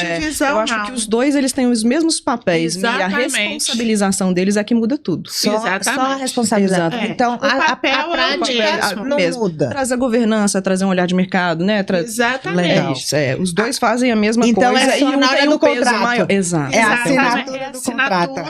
Speaker 2: acho que os dois, eles têm os mesmos papéis.
Speaker 3: Exatamente.
Speaker 2: E a responsabilização deles é que muda tudo.
Speaker 1: Só a responsabilidade. Então, a prática não muda.
Speaker 2: Trazer governança, trazer um olhar de mercado, né?
Speaker 3: Exatamente.
Speaker 2: Os dois fazem a mesma
Speaker 1: então
Speaker 2: coisa
Speaker 1: e um tem um peso maior.
Speaker 2: Exato.
Speaker 1: É a assinatura do contrato.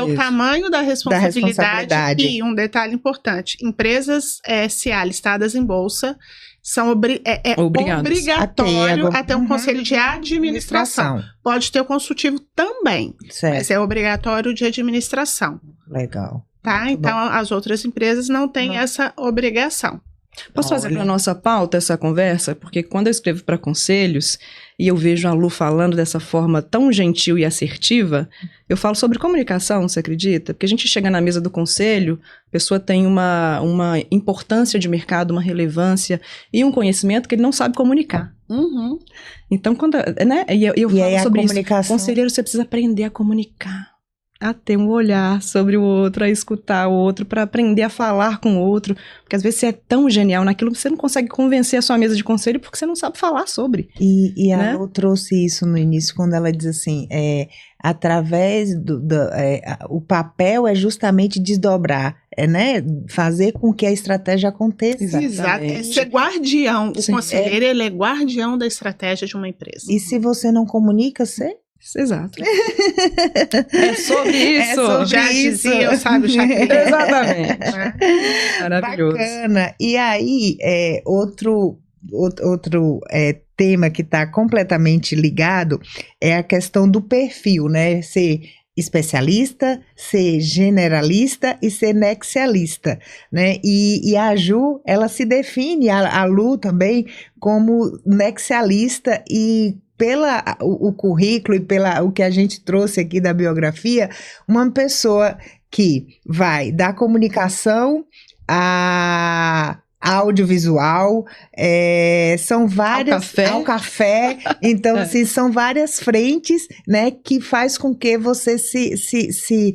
Speaker 3: O tamanho da responsabilidade. E um detalhe importante, empresas SA listadas em bolsa são obrigatório a ter um conselho de administração. Pode ter o consultivo também, mas é obrigatório de administração.
Speaker 1: Legal.
Speaker 3: Tá? Então, as outras empresas não têm essa obrigação.
Speaker 2: Posso trazer para a nossa pauta essa conversa? Porque quando eu escrevo para conselhos e eu vejo a Lu falando dessa forma tão gentil e assertiva, eu falo sobre comunicação, você acredita? Porque a gente chega na mesa do conselho, a pessoa tem uma importância de mercado, uma relevância e um conhecimento que ele não sabe comunicar. Então, eu falo sobre isso. Conselheiro, você precisa aprender a comunicar. A ter um olhar sobre o outro, a escutar o outro, para aprender a falar com o outro. Porque às vezes você é tão genial naquilo que você não consegue convencer a sua mesa de conselho porque você não sabe falar sobre.
Speaker 1: E a Lu trouxe isso no início, quando ela diz assim, através o papel é justamente desdobrar, né? Fazer com que a estratégia aconteça.
Speaker 3: Exato. É ser guardião. O conselheiro, ele é guardião da estratégia de uma empresa.
Speaker 1: E se você não comunica, você...
Speaker 2: Exato. É sobre isso.
Speaker 3: Já dizia, sabe, Shakira.
Speaker 2: Exatamente. Maravilhoso.
Speaker 1: Bacana. E aí, outro tema que está completamente ligado é a questão do perfil, né? Ser especialista, ser generalista e ser nexialista, né? E a Ju, ela se define, a Lu também, como nexialista e o currículo e o que a gente trouxe aqui da biografia, uma pessoa que vai da comunicação audiovisual, são várias... Ao café. Então, assim, são várias frentes, né, que faz com que você se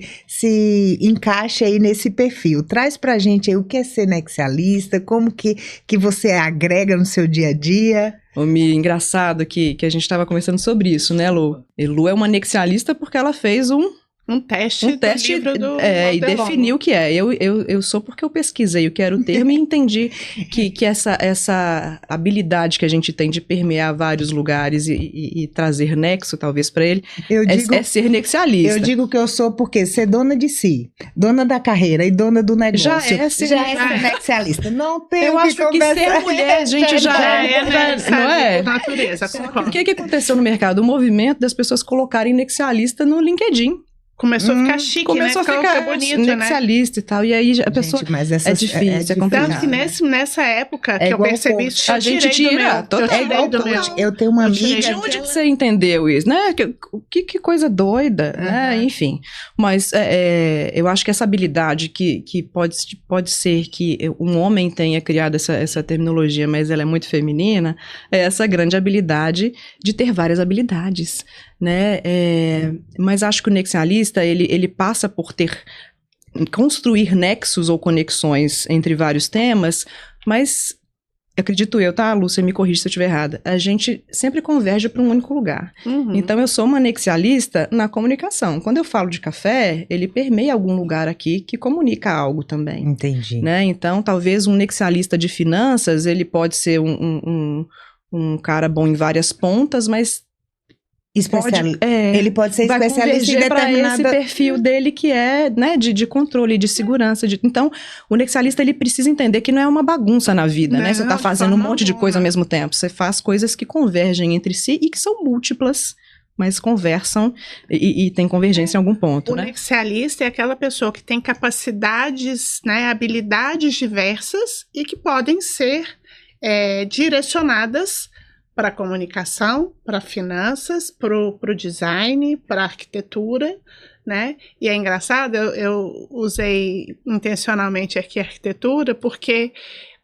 Speaker 1: encaixe aí nesse perfil. Traz pra gente aí o que é ser nexialista, como que você agrega no seu dia a dia.
Speaker 2: Engraçado que a gente estava conversando sobre isso, né, Lu? E Lu é uma nexialista porque ela fez um teste do livro do e definiu o que é. Eu sou porque eu pesquisei o que era o termo e entendi que essa habilidade que a gente tem de permear vários lugares e trazer nexo, talvez, para ele, é ser nexialista.
Speaker 1: Eu digo que eu sou porque ser dona de si, dona da carreira e dona do negócio.
Speaker 2: Já é ser
Speaker 1: nexialista. Não tem
Speaker 2: eu acho que ser mulher, a gente já é, não é?
Speaker 3: Natureza.
Speaker 2: O que aconteceu no mercado? O movimento das pessoas colocarem nexialista no LinkedIn.
Speaker 3: Começou a ficar chique,
Speaker 2: começou a ficar bonito, nexialista, né? E tal. E aí a pessoa...
Speaker 1: Gente, mas
Speaker 2: é difícil, é complicado.
Speaker 3: Tanto que nessa época que eu percebi isso,
Speaker 2: a gente tira.
Speaker 1: Eu tenho uma amiga...
Speaker 2: De onde que você entendeu isso, né? Que coisa doida, né? Enfim. Mas eu acho que essa habilidade que pode ser que um homem tenha criado essa terminologia, mas ela é muito feminina, é essa grande habilidade de ter várias habilidades, né? Mas acho que o nexialista, ele passa por construir nexos ou conexões entre vários temas, mas acredito eu, tá, Lúcia, me corrija se eu estiver errada, a gente sempre converge para um único lugar. Então eu sou uma nexialista na comunicação. Quando eu falo de café, ele permeia algum lugar aqui que comunica algo também.
Speaker 1: Entendi.
Speaker 2: Né? Então talvez um nexialista de finanças, ele pode ser um cara bom em várias pontas, mas
Speaker 1: ele pode ser especialista em determinada...
Speaker 2: esse perfil dele que é, né, de controle, de segurança. Então, o nexialista, ele precisa entender que não é uma bagunça na vida, né? Você tá fazendo um monte de coisa ao mesmo tempo. Você faz coisas que convergem entre si e que são múltiplas, mas conversam e tem convergência em algum ponto, né?
Speaker 3: O nexialista é aquela pessoa que tem capacidades, né, habilidades diversas e que podem ser direcionadas para comunicação, para finanças, para o design, para arquitetura, né? E é engraçado, eu usei intencionalmente aqui arquitetura, porque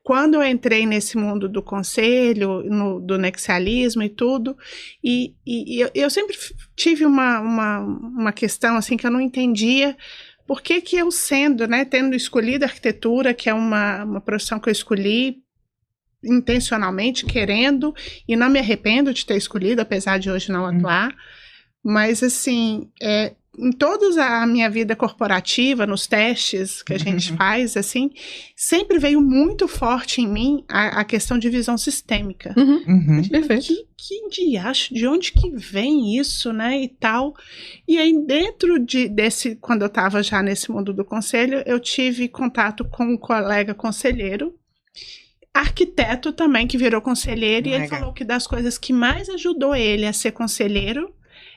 Speaker 3: quando eu entrei nesse mundo do conselho, do nexialismo e tudo, e eu sempre tive uma questão assim que eu não entendia. Por que eu sendo, né, tendo escolhido arquitetura, que é uma profissão que eu escolhi intencionalmente, querendo, e não me arrependo de ter escolhido, apesar de hoje não atuar, mas assim, em toda a minha vida corporativa, nos testes que a gente faz, assim, sempre veio muito forte em mim a questão de visão sistêmica.
Speaker 2: Perfeito.
Speaker 3: Que diacho, de onde que vem isso, né, e tal. E aí, dentro desse, quando eu estava já nesse mundo do conselho, eu tive contato com um colega conselheiro, arquiteto também, que virou conselheiro, e ele falou que das coisas que mais ajudou ele a ser conselheiro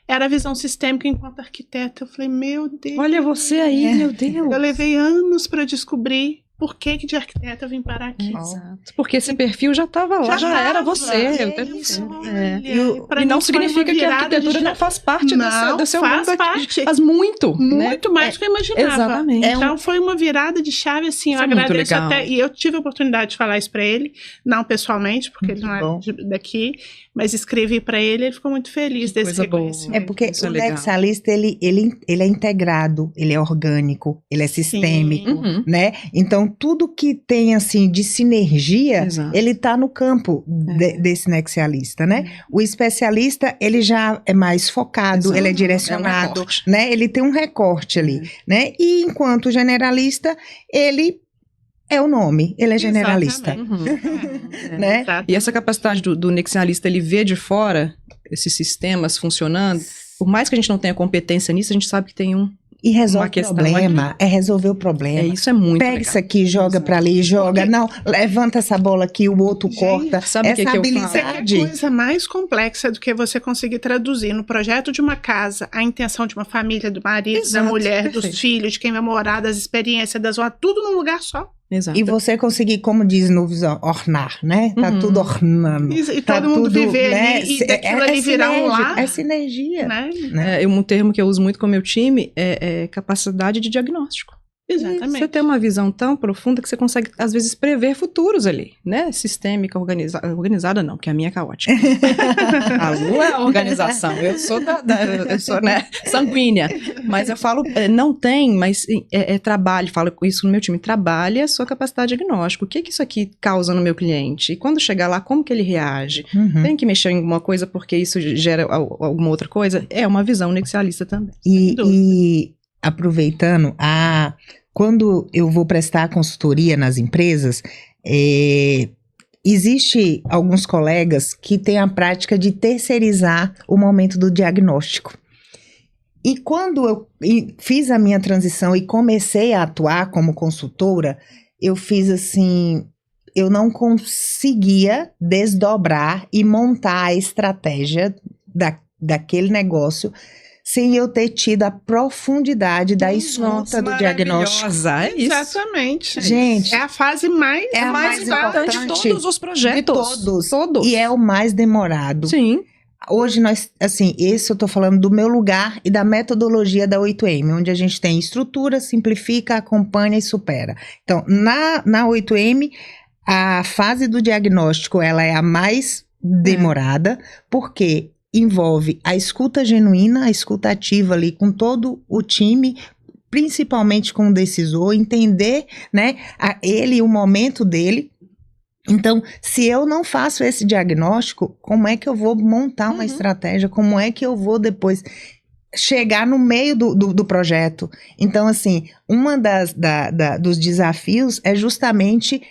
Speaker 3: era a visão sistêmica enquanto arquiteto. Eu falei, meu Deus.
Speaker 2: Olha você aí, meu Deus.
Speaker 3: Eu levei anos para descobrir por que de arquiteto eu vim parar aqui.
Speaker 2: Exato. Porque esse perfil já estava lá, já era você. E não significa que a arquitetura não faz parte do seu mundo. Faz muito.
Speaker 3: Muito mais do que eu imaginava.
Speaker 2: Exatamente.
Speaker 3: Então foi uma virada de chave, assim, eu agradeço até. E eu tive a oportunidade de falar isso para ele, não pessoalmente, porque ele não é daqui, mas escrevi para ele, ele ficou muito feliz desse reconhecimento.
Speaker 1: É porque o nexialista, ele é integrado, ele é orgânico, ele é sistêmico, né? Então, tudo que tem, assim, de sinergia, ele tá no campo desse nexialista, né? O especialista, ele já é mais focado, ele é direcionado, né? Ele tem um recorte ali, né? E enquanto generalista, ele é o nome, ele é generalista. Né?
Speaker 2: E essa capacidade do nexialista, ele vê de fora esses sistemas funcionando, por mais que a gente não tenha competência nisso, a gente sabe que tem
Speaker 1: e resolve o problema, resolver o problema.
Speaker 2: Isso é muito
Speaker 1: Pega
Speaker 2: legal.
Speaker 1: Isso aqui, joga pra ali, joga. Não, levanta essa bola aqui, o outro corta.
Speaker 2: Sabe essa
Speaker 3: habilidade. É coisa mais complexa do que você conseguir traduzir no projeto de uma casa a intenção de uma família, do marido, da mulher, dos filhos, de quem vai morar, das experiências, tudo num lugar só.
Speaker 2: Exato.
Speaker 1: E você conseguir, como diz no Visão, ornar, né? Tá tudo ornando.
Speaker 3: E todo mundo viver ali e daquilo ali virar um lar.
Speaker 1: É sinergia.
Speaker 3: Né?
Speaker 2: Um termo que eu uso muito com o meu time é capacidade de diagnóstico.
Speaker 3: Exatamente.
Speaker 2: Você tem uma visão tão profunda que você consegue, às vezes, prever futuros ali, né? Sistêmica, organizada não, porque a minha é caótica. A Lu é a organização, eu sou eu sou, né, sanguínea. Mas eu falo, não tem, mas trabalho, falo isso no meu time, trabalha a sua capacidade diagnóstica. O que isso aqui causa no meu cliente? E quando chegar lá, como que ele reage? Tem que mexer em alguma coisa porque isso gera alguma outra coisa? É uma visão nexialista também.
Speaker 1: E aproveitando, quando eu vou prestar consultoria nas empresas, existe alguns colegas que têm a prática de terceirizar o momento do diagnóstico. E quando eu fiz a minha transição e comecei a atuar como consultora, eu fiz assim, eu não conseguia desdobrar e montar a estratégia daquele negócio sem eu ter tido a profundidade da escuta do diagnóstico.
Speaker 2: É isso.
Speaker 3: Exatamente.
Speaker 1: Gente,
Speaker 3: é a fase mais,
Speaker 2: mais importante de todos os projetos.
Speaker 1: De todos. E é o mais demorado.
Speaker 2: Sim.
Speaker 1: Hoje nós, assim, esse eu tô falando do meu lugar e da metodologia da 8M, onde a gente tem estrutura, simplifica, acompanha e supera. Então, na 8M, a fase do diagnóstico, ela é a mais demorada, porque envolve a escuta genuína, a escuta ativa ali com todo o time, principalmente com o decisor, entender, né, ele, o momento dele. Então, se eu não faço esse diagnóstico, como é que eu vou montar uma estratégia? Como é que eu vou depois chegar no meio do projeto? Então, assim, uma dos desafios é justamente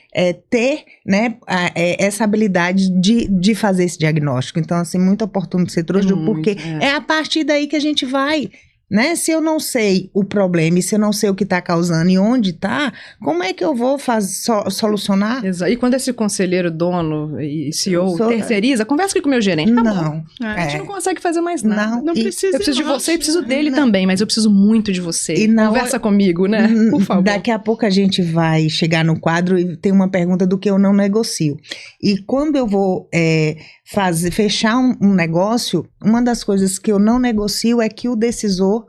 Speaker 1: ter, né, essa habilidade de fazer esse diagnóstico. Então, assim, muito oportuno que você trouxe, porque é a partir daí que a gente vai, né? Se eu não sei o problema e se eu não sei o que está causando e onde está, como é que eu vou solucionar?
Speaker 2: Exato. E quando esse conselheiro, dono e CEO terceiriza, conversa aqui com o meu gerente.
Speaker 1: Não.
Speaker 2: A gente não consegue fazer mais nada.
Speaker 3: Não precisa.
Speaker 2: Eu preciso de você e preciso dele também, mas eu preciso muito de você. Conversa comigo, né? Por favor.
Speaker 1: Daqui a pouco a gente vai chegar no quadro e tem uma pergunta do que eu não negocio. E quando eu vou fechar um negócio, uma das coisas que eu não negocio é que o decisor,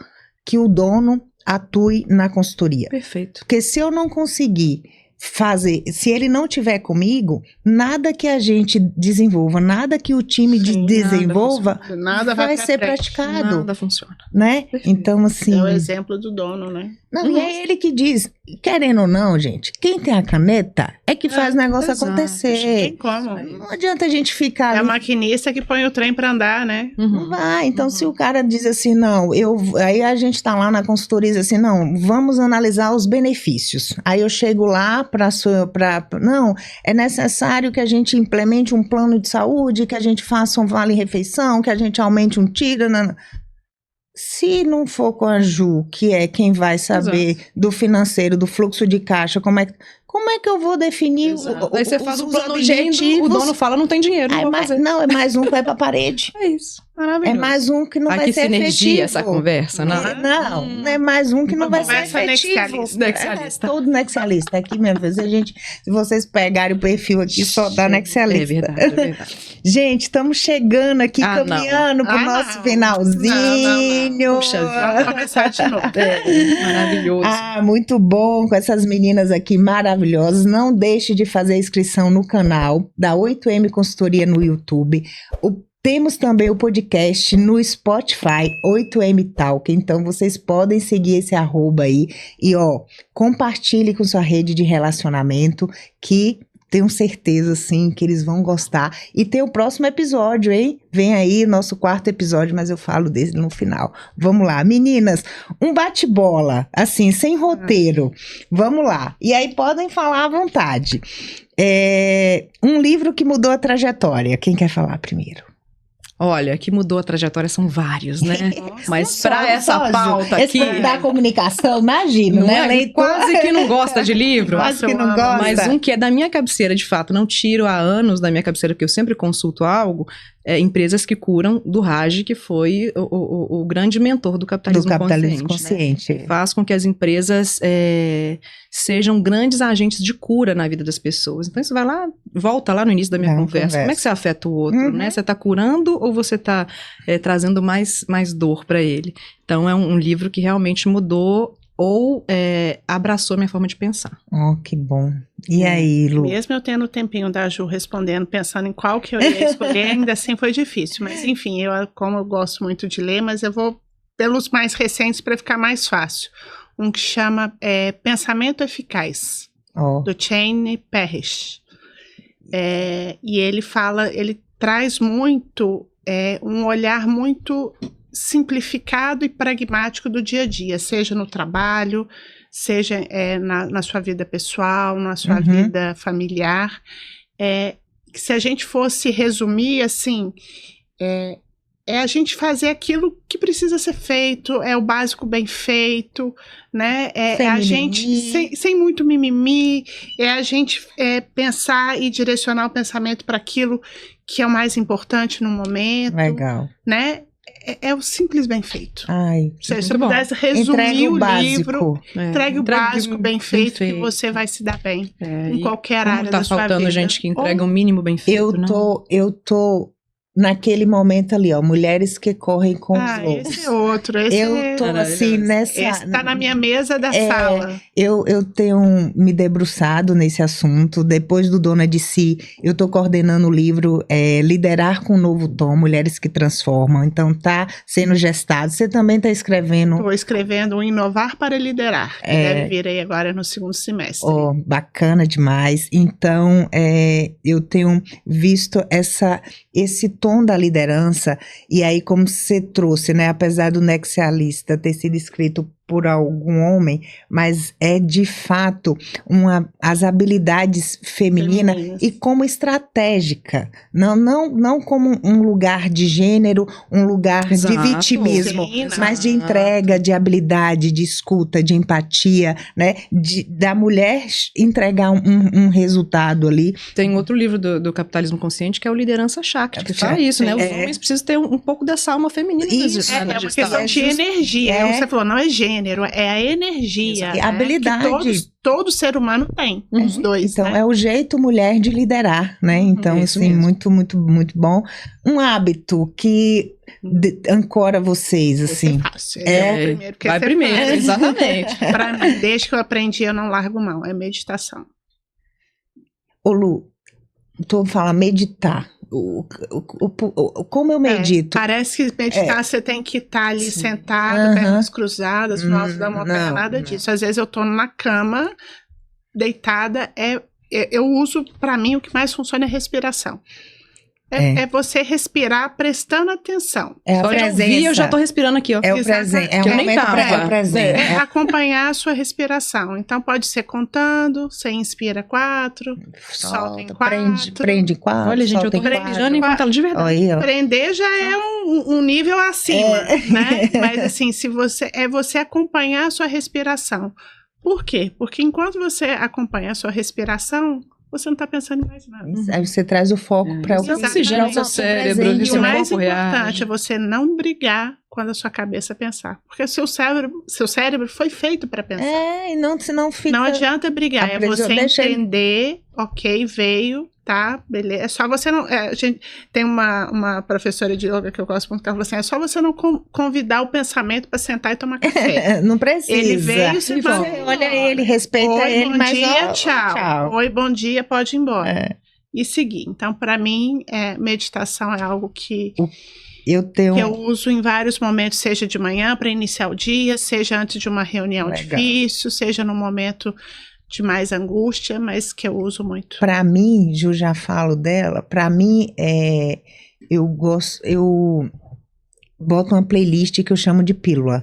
Speaker 1: que o dono atue na consultoria.
Speaker 2: Perfeito.
Speaker 1: Porque se eu não conseguir fazer, se ele não tiver comigo, nada que a gente desenvolva, nada que o time desenvolva,
Speaker 3: nada
Speaker 1: vai ser praticado.
Speaker 2: Nada funciona.
Speaker 1: Né? Então, assim...
Speaker 3: É o exemplo do dono, né?
Speaker 1: Não, e é ele que diz, querendo ou não, gente, quem tem a caneta é que faz o negócio acontecer.
Speaker 3: Não tem como.
Speaker 1: Não adianta a gente ficar...
Speaker 3: É a maquinista que põe o trem pra andar, né?
Speaker 1: Não vai. Então, se o cara diz assim, não, aí a gente tá lá na consultoria e diz assim, não, vamos analisar os benefícios. Aí eu chego lá não, é necessário que a gente implemente um plano de saúde, que a gente faça um vale-refeição, que a gente aumente um tiro. Se não for com a Ju, que é quem vai saber do financeiro, do fluxo de caixa, como é que eu vou definir
Speaker 2: Aí você faz o plano
Speaker 1: objetivos?
Speaker 2: Lindo, o dono fala, não tem dinheiro, não vou fazer.
Speaker 1: Não, é mais um que vai pra parede.
Speaker 2: É isso, maravilhoso.
Speaker 1: É mais um que não vai ser efetivo.
Speaker 2: Que sinergia essa conversa, não?
Speaker 1: Não é mais um que não vai ser efetivo.
Speaker 2: Nexialista.
Speaker 1: Todo nexialista aqui, minha vez. Se vocês pegarem o perfil aqui, só dá nexialista.
Speaker 2: É verdade.
Speaker 1: Gente, estamos chegando aqui, caminhando pro nosso finalzinho.
Speaker 2: Puxa,
Speaker 3: vamos começar de novo.
Speaker 2: Maravilhoso.
Speaker 1: Muito bom com essas meninas aqui maravilhosas. Não deixe de fazer a inscrição no canal da 8M Consultoria no YouTube. Temos também o podcast no Spotify, 8M Talk. Então, vocês podem seguir esse @ aí. E, compartilhe com sua rede de relacionamento, que tenho certeza, sim, que eles vão gostar. E tem o próximo episódio, hein? Vem aí nosso 4º episódio, mas eu falo dele no final. Vamos lá. Meninas, um bate-bola, assim, sem roteiro. Vamos lá. E aí podem falar à vontade. Um livro que mudou a trajetória. Quem quer falar primeiro?
Speaker 2: Olha, que mudou a trajetória são vários, né? Mas para essa pauta aqui...
Speaker 1: Esse da comunicação, imagino, né?
Speaker 2: Quase que não gosta de livro.
Speaker 1: Quase que não gosta.
Speaker 2: Mas um que é da minha cabeceira, de fato, não tiro há anos da minha cabeceira, porque eu sempre consulto algo, empresas que curam, do Raj, que foi o grande mentor do capitalismo
Speaker 1: consciente.
Speaker 2: Né? Faz com que as empresas sejam grandes agentes de cura na vida das pessoas. Então, você vai lá, volta lá no início da minha conversa. Como é que você afeta o outro, né? Você está curando ou você está trazendo mais dor para ele? Então, é um livro que realmente mudou ou abraçou minha forma de pensar.
Speaker 1: Oh, que bom. E aí, Lu?
Speaker 3: Mesmo eu tendo o tempinho da Ju respondendo, pensando em qual que eu ia escolher, ainda assim foi difícil. Mas enfim, como eu gosto muito de ler, mas eu vou pelos mais recentes para ficar mais fácil. Um que chama Pensamento Eficaz, do Chaim Parrish. E ele traz muito um olhar muito simplificado e pragmático do dia a dia, seja no trabalho, seja na sua vida pessoal, na sua vida familiar. Que se a gente fosse resumir, assim, a gente fazer aquilo que precisa ser feito, o básico bem feito, né? A gente, sem muito mimimi, a gente pensar e direcionar o pensamento para aquilo que é o mais importante no momento.
Speaker 1: Legal.
Speaker 3: Né? É o simples bem feito.
Speaker 1: Ai,
Speaker 3: se eu pudesse resumir o livro, entregue o básico bem feito, que você vai se dar bem em qualquer área da sua vida.
Speaker 2: Tá faltando gente que entrega um mínimo bem feito,
Speaker 1: Eu tô naquele momento ali, mulheres que correm com os outros.
Speaker 3: Esse é outro.
Speaker 1: Eu tô assim nessa...
Speaker 3: Esse tá na minha mesa da sala.
Speaker 1: Eu tenho me debruçado nesse assunto. Depois do Dona de Si, eu tô coordenando o livro Liderar com um Novo Tom, Mulheres que Transformam. Então tá sendo gestado. Você também tá escrevendo...
Speaker 3: Tô escrevendo um Inovar para Liderar, que deve vir aí agora no segundo semestre.
Speaker 1: Bacana demais. Então, eu tenho visto esse tom da liderança, e aí como você trouxe, né, apesar do Nexialista ter sido escrito por algum homem, mas é de fato as habilidades femininas e como estratégica, não como um lugar de gênero, um lugar de vitimismo, mas de entrega, de habilidade, de escuta, de empatia, né, da mulher entregar um resultado ali.
Speaker 2: Tem outro livro do Capitalismo Consciente que é o Liderança Shakti, que fala isso, né, os homens precisam ter um pouco dessa alma feminina.
Speaker 3: Isso, é uma questão de energia, você falou, não é gênero, é a energia,
Speaker 1: e a habilidade
Speaker 3: que todo ser humano tem, os dois.
Speaker 1: Então, é o jeito mulher de liderar, né? Então, assim, muito, muito, muito bom. Um hábito que ancora vocês, assim.
Speaker 3: Vai primeiro, exatamente. Para mim, desde que eu aprendi, eu não largo mão, é meditação.
Speaker 1: Ô Lu, tu fala meditar. Como eu medito?
Speaker 3: Parece que meditar você tem que estar ali sentado, pernas cruzadas, no alto da montanha, nada disso. Às vezes eu tô na cama, deitada, eu uso, para mim, o que mais funciona é respiração. É você respirar prestando atenção.
Speaker 2: Só de ouvir, eu já tô respirando aqui, ó.
Speaker 1: É o presente.
Speaker 2: Eu nem tava.
Speaker 1: É o presente.
Speaker 3: Acompanhar a sua respiração. Então, pode ser contando. Você inspira 4, solta em 4.
Speaker 1: Prende 4.
Speaker 2: Olha, gente, eu tô respirando enquanto ela de verdade.
Speaker 1: Aí,
Speaker 3: prender já é um nível acima, né? Mas, assim, se você acompanhar a sua respiração. Por quê? Porque enquanto você acompanha a sua respiração, você não está pensando em mais nada.
Speaker 1: Aí você traz o foco para o
Speaker 2: oxigênio ao seu cérebro.
Speaker 3: E o mais importante é você não brigar quando a sua cabeça pensar. Porque o seu cérebro foi feito para pensar.
Speaker 1: E não fica...
Speaker 3: Não adianta brigar, é você entender, ok, veio, tá, beleza. É só você não... a gente tem uma professora de yoga que eu gosto muito, que ela falou assim, é só você não convidar o pensamento para sentar e tomar café.
Speaker 1: Não precisa.
Speaker 3: Ele veio, você
Speaker 1: olha ele, respeita ele,
Speaker 3: bom dia, tchau. Oi, bom dia, pode ir embora. E seguir. Então, para mim, meditação é algo que eu uso em vários momentos, seja de manhã para iniciar o dia, seja antes de uma reunião difícil, seja no momento de mais angústia, mas que eu uso muito.
Speaker 1: Para mim, Ju, já falo dela, para mim, eu boto uma playlist que eu chamo de pílula.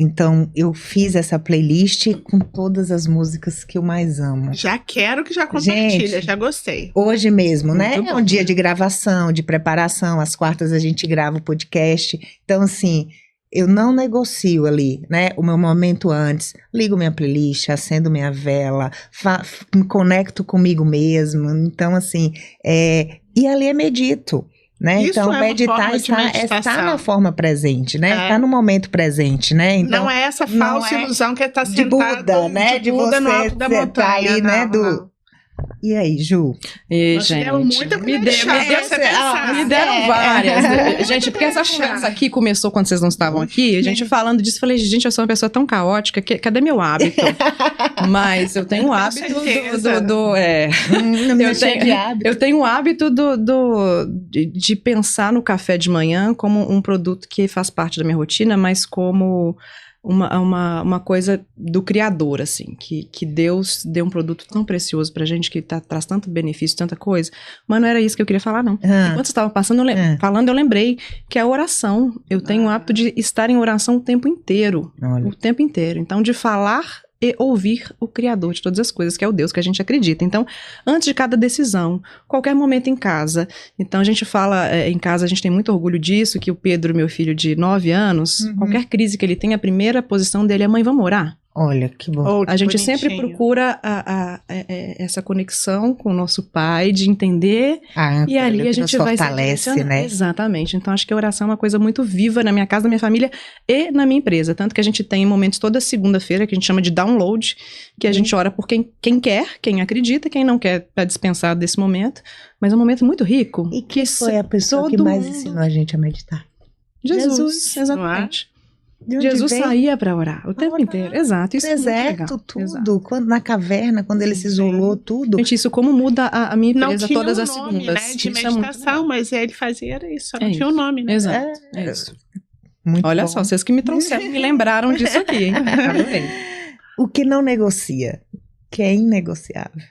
Speaker 1: Então, eu fiz essa playlist com todas as músicas que eu mais amo.
Speaker 3: Já quero que já compartilha, gente, já gostei.
Speaker 1: Hoje mesmo, né? É um dia de gravação, de preparação. Às quartas a gente grava o podcast. Então, assim, eu não negocio ali, né? O meu momento antes. Ligo minha playlist, acendo minha vela, me conecto comigo mesmo. Então, assim, e ali medito. Né?
Speaker 3: Isso
Speaker 1: então, meditar está na forma presente, né? Está no momento presente, né? Então,
Speaker 3: não é essa falsa ilusão que está sentado
Speaker 1: de Buda, né?
Speaker 3: de Buda no alto da montanha.
Speaker 1: Ali, né? E aí, Ju?
Speaker 2: E,
Speaker 3: Nós
Speaker 2: gente,
Speaker 3: demos muita
Speaker 2: me
Speaker 3: colher de chá pra você pensar.
Speaker 2: me deram várias. Gente, porque essa conversa aqui começou quando vocês não estavam aqui, a gente falando disso, falei, gente, eu sou uma pessoa tão caótica, cadê meu hábito? Mas eu tenho o hábito eu tenho o hábito de pensar no café de manhã como um produto que faz parte da minha rotina, mas como uma coisa do Criador, assim, que Deus deu um produto tão precioso pra gente, que traz tanto benefício, tanta coisa, mas não era isso que eu queria falar, não. Enquanto você estava falando, eu lembrei que é a oração. Eu tenho o hábito de estar em oração o tempo inteiro.
Speaker 1: Olha.
Speaker 2: O tempo inteiro. Então, de falar e ouvir o Criador de todas as coisas, que é o Deus que a gente acredita. Então, antes de cada decisão, qualquer momento em casa. Então, a gente fala, em casa, a gente tem muito orgulho disso, que o Pedro, meu filho de 9 anos, qualquer crise que ele tem, a primeira posição dele é: mãe, vamos orar?
Speaker 1: Olha, que bom.
Speaker 2: A gente sempre procura essa conexão com o nosso pai, de entender, e ali a gente vai
Speaker 1: fortalece, né?
Speaker 2: Exatamente. Então, acho que a oração é uma coisa muito viva na minha casa, na minha família e na minha empresa. Tanto que a gente tem momentos toda segunda-feira, que a gente chama de download, que a gente ora por quem quer, quem acredita, quem não quer tá dispensado desse momento. Mas é um momento muito rico.
Speaker 1: E que foi a pessoa que mais ensinou a gente a meditar?
Speaker 2: Jesus, exatamente. Jesus saía para orar o tempo inteiro. Exato. Isso
Speaker 1: deserto, tudo. Exato. Quando na caverna, quando ele se isolou, tudo.
Speaker 2: Gente, isso como muda a minha empresa todas as
Speaker 3: nome,
Speaker 2: segundas.
Speaker 3: Né, de meditação, mas ele fazia isso. Não tinha o nome, né?
Speaker 2: Exato. É isso.
Speaker 1: Muito
Speaker 2: Olha
Speaker 1: bom.
Speaker 2: Só, vocês que me trouxeram, me lembraram disso aqui, hein?
Speaker 1: O que não negocia, que é inegociável.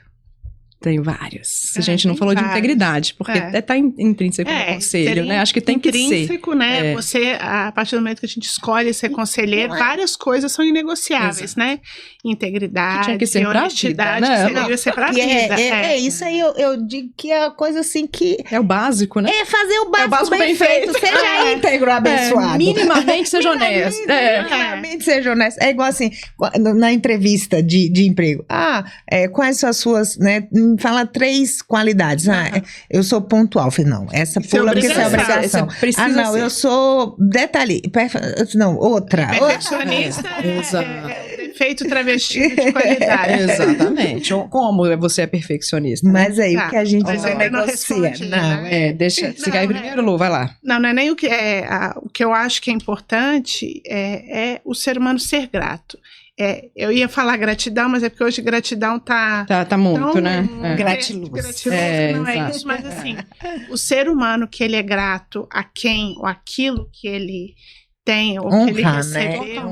Speaker 2: Tem vários. A gente não falou de integridade, porque até tá intrínseco no conselho, né? Acho que tem que ser.
Speaker 3: Intrínseco, né? Você, a partir do momento que a gente escolhe ser conselheiro, várias coisas são inegociáveis, né? Integridade,
Speaker 2: tinha que ser
Speaker 3: honestidade,
Speaker 2: pra vida, né?
Speaker 3: devia ser pra vida.
Speaker 1: Isso aí, eu digo que é a coisa assim que...
Speaker 2: É o básico, né?
Speaker 1: É fazer o básico bem feito. Seja íntegro, abençoado.
Speaker 2: Minimamente seja honesto.
Speaker 1: Minimamente seja honesto. É igual assim, na entrevista de emprego. Quais são as suas, né? Fala 3 qualidades. Eu sou pontual. Falei, não, essa pula porque essa é obrigação. Não, eu sou detalhista. Não, outra.
Speaker 3: Perfeccionista feito travestido de qualidade.
Speaker 2: Exatamente. Como você é perfeccionista?
Speaker 1: Mas aí o que a gente não negocia.
Speaker 2: Deixa. Se cair primeiro, Lu, vai lá.
Speaker 3: Não é nem o que o que eu acho que é importante é o ser humano ser grato. Eu ia falar gratidão, mas é porque hoje gratidão tá
Speaker 2: muito,
Speaker 3: tão,
Speaker 2: né?
Speaker 3: Gratiluz. Não é isso, mas assim, o ser humano que ele é grato a quem ou aquilo que ele tem ou que ele recebeu,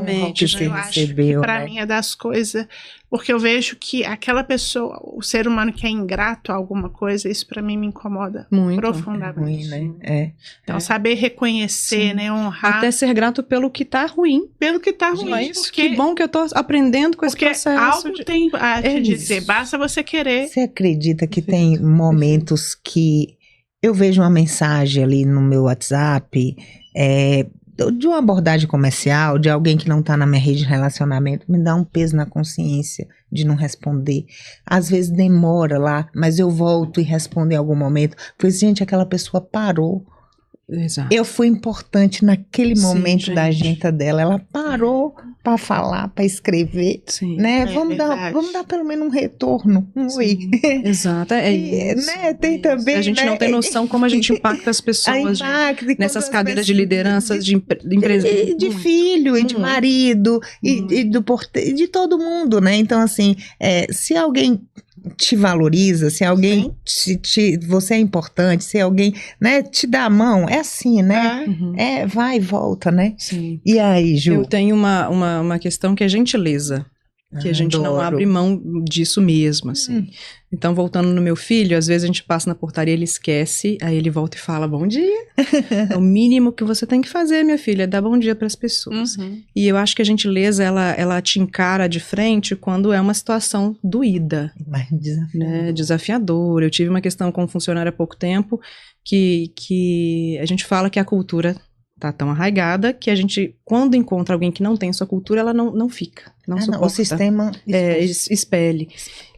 Speaker 3: eu acho que para mim é das coisas, porque eu vejo que aquela pessoa, o ser humano que é ingrato a alguma coisa, isso para mim me incomoda muito, profundamente.
Speaker 1: Ruim, né?
Speaker 3: Então saber reconhecer, né, honrar.
Speaker 2: Até ser grato pelo que tá ruim.
Speaker 3: Pelo que tá ruim.
Speaker 2: Mas que bom que eu tô aprendendo com esse processo.
Speaker 3: Algo tem a te dizer, basta você querer.
Speaker 1: Você acredita que tem momentos que eu vejo uma mensagem ali no meu WhatsApp, de uma abordagem comercial, de alguém que não está na minha rede de relacionamento, me dá um peso na consciência de não responder. Às vezes demora lá, mas eu volto e respondo em algum momento. Pois, gente, aquela pessoa parou.
Speaker 2: Exato.
Speaker 1: Eu fui importante naquele momento da agenda dela. Ela parou para falar, para escrever.
Speaker 2: Sim,
Speaker 1: né? Vamos dar pelo menos um retorno. Oi.
Speaker 2: Exato.
Speaker 1: Né? Tem também.
Speaker 2: A gente não tem noção como a gente impacta as pessoas nessas cadeiras de lideranças de empresa.
Speaker 1: De filho, e de marido, e do porteiro, de todo mundo, né? Então, assim, se alguém te valoriza, se alguém você é importante, se alguém, né, te dá a mão, é assim, né? Vai e volta, né?
Speaker 2: Sim.
Speaker 1: E aí, Ju?
Speaker 2: Eu tenho uma questão que é gentileza. Que a gente não abre mão disso mesmo, assim. Então, voltando no meu filho, às vezes a gente passa na portaria, ele esquece, aí ele volta e fala, bom dia. É o mínimo que você tem que fazer, minha filha, é dar bom dia para as pessoas. E eu acho que a gentileza, ela te encara de frente quando é uma situação doída.
Speaker 1: Mais desafiadora.
Speaker 2: Né? Desafiadora. Eu tive uma questão com um funcionário há pouco tempo, que a gente fala que a cultura tá tão arraigada que a gente, quando encontra alguém que não tem sua cultura, ela não fica, não suporta.
Speaker 1: O sistema
Speaker 2: expele.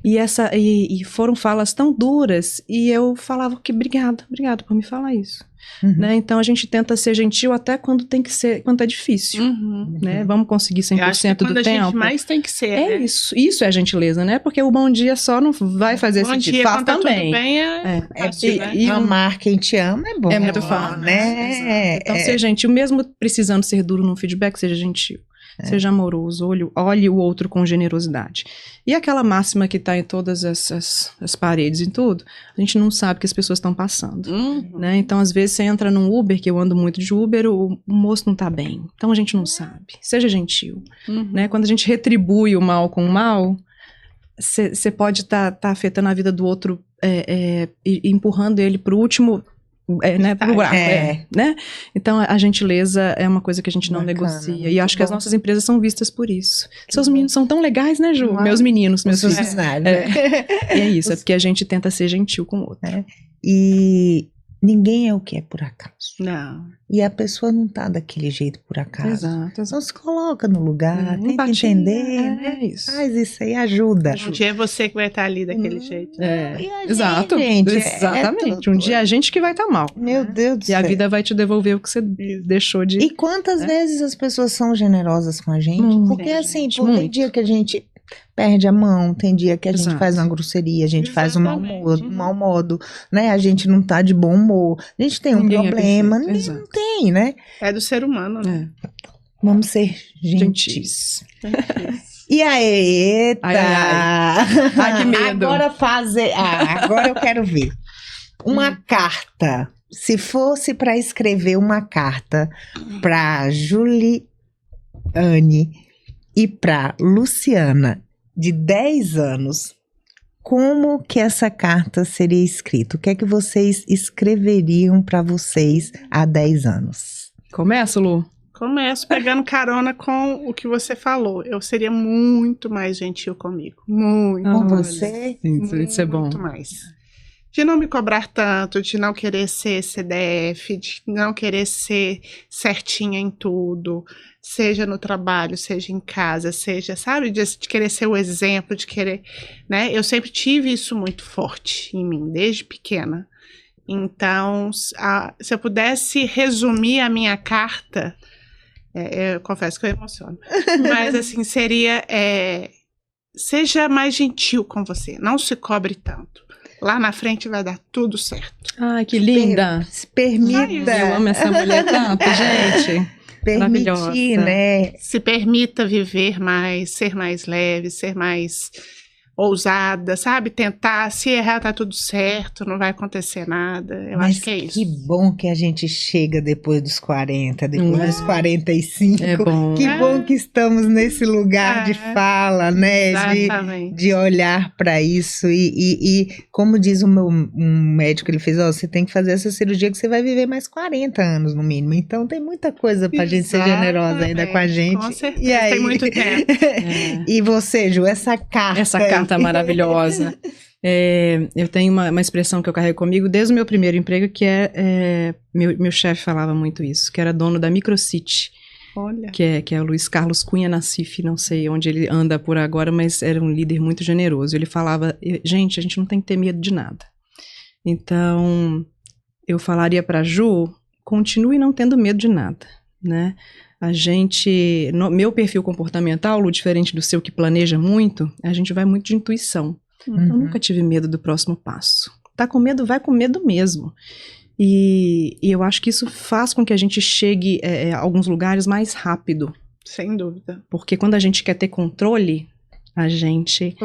Speaker 2: E foram falas tão duras, e eu falava que obrigada por me falar isso. né? Então a gente tenta ser gentil até quando tem que ser, quando é difícil, né? Vamos conseguir 100%
Speaker 3: Eu acho que
Speaker 2: do
Speaker 3: quando
Speaker 2: tempo.
Speaker 3: a gente mais tem que ser,
Speaker 2: É
Speaker 3: né?
Speaker 2: isso é gentileza, né? Porque o bom dia só não vai fazer
Speaker 3: Bom
Speaker 2: sentido.
Speaker 3: dia,
Speaker 2: Faz
Speaker 3: quando tá
Speaker 2: também.
Speaker 3: tudo bem, é fácil, né?
Speaker 2: E
Speaker 1: amar quem te ama é bom.
Speaker 2: é muito fácil,
Speaker 1: né?
Speaker 2: Então, ser gentil, mesmo precisando ser duro no feedback, seja gentil. Seja amoroso, olhe o outro com generosidade. E aquela máxima que está em todas as paredes, em tudo, a gente não sabe o que as pessoas estão passando. Né? Então, às vezes, você entra num Uber, que eu ando muito de Uber, o moço não está bem. Então, a gente não sabe. Seja gentil. Né? Quando a gente retribui o mal com o mal, você pode estar afetando a vida do outro, e empurrando ele para o último... né, pro buraco, né? Então, a gentileza é uma coisa que a gente não negocia. E acho que as nossas empresas são vistas por isso. Seus meninos são tão legais, né, Ju? Meus meninos, meus filhos. E é isso, é porque a gente tenta ser gentil com o outro.
Speaker 1: E ninguém é o que é por acaso.
Speaker 3: Não.
Speaker 1: E a pessoa não tá daquele jeito por acaso.
Speaker 2: Exato.
Speaker 1: Então se coloca no lugar, tenta
Speaker 2: empatia,
Speaker 1: entender, né?
Speaker 2: Isso.
Speaker 1: Faz isso aí, ajuda.
Speaker 3: Um dia é você que vai estar ali daquele jeito.
Speaker 2: Exato.
Speaker 1: Gente,
Speaker 2: exatamente. Um dia é a gente que vai estar mal.
Speaker 1: Meu Deus do céu.
Speaker 2: E a vida vai te devolver o que você deixou de...
Speaker 1: E quantas vezes as pessoas são generosas com a gente? Porque assim, tem dia que a gente perde a mão, tem dia que a gente faz uma grosseria, a gente faz um mau modo, né? A gente não tá de bom humor, a gente tem um problema, ninguém não tem, né?
Speaker 3: É do ser humano, né?
Speaker 1: Vamos ser gentis. E aí, eita!
Speaker 2: Ai, que medo.
Speaker 1: Agora eu quero ver. Uma carta. Se fosse para escrever uma carta para Juliane e para Luciana, de 10 anos, como que essa carta seria escrita? O que é que vocês escreveriam para vocês há 10 anos?
Speaker 2: Começa, Lu?
Speaker 3: Começo pegando carona com o que você falou. Eu seria muito mais gentil comigo. Muito.
Speaker 1: Com você?
Speaker 2: Isso é bom.
Speaker 3: Muito mais. De não me cobrar tanto, de não querer ser CDF, de não querer ser certinha em tudo, seja no trabalho, seja em casa, seja, sabe, de querer ser o exemplo, de querer, né? Eu sempre tive isso muito forte em mim, desde pequena. Então, se eu pudesse resumir a minha carta, eu confesso que eu emociono, mas assim, seria, seja mais gentil com você, não se cobre tanto. Lá na frente vai dar tudo certo.
Speaker 2: Ai, que linda.
Speaker 1: Permita.
Speaker 2: Eu amo essa mulher tanto, gente.
Speaker 1: Permitir, né?
Speaker 3: Se permita viver mais, ser mais leve, ser mais ousada, sabe? Tentar, se errar tá tudo certo, não vai acontecer nada. Eu acho que é isso.
Speaker 1: Que bom que a gente chega depois dos 40, depois dos 45.
Speaker 2: É bom.
Speaker 1: Que bom que estamos nesse lugar de fala, né? De olhar para isso. E como diz um médico, ele fez, você tem que fazer essa cirurgia que você vai viver mais 40 anos no mínimo. Então tem muita coisa pra gente ser generosa ainda com a gente.
Speaker 3: Com certeza,
Speaker 1: e aí,
Speaker 3: tem muito tempo.
Speaker 1: E você, Ju, essa carta
Speaker 2: maravilhosa. Eu tenho uma expressão que eu carrego comigo desde o meu primeiro emprego, que meu chefe falava muito isso, que era dono da Microcity.
Speaker 3: Olha.
Speaker 2: Que é o Luiz Carlos Cunha Nassif, não sei onde ele anda por agora, mas era um líder muito generoso. Ele falava, gente, a gente não tem que ter medo de nada. Então, eu falaria para Ju, continue não tendo medo de nada, né? A gente, meu perfil comportamental, Lu, diferente do seu que planeja muito, a gente vai muito de intuição. Eu nunca tive medo do próximo passo. Tá com medo, vai com medo mesmo. E eu acho que isso faz com que a gente chegue a alguns lugares mais rápido.
Speaker 3: Sem dúvida.
Speaker 2: Porque quando a gente quer ter controle, a gente,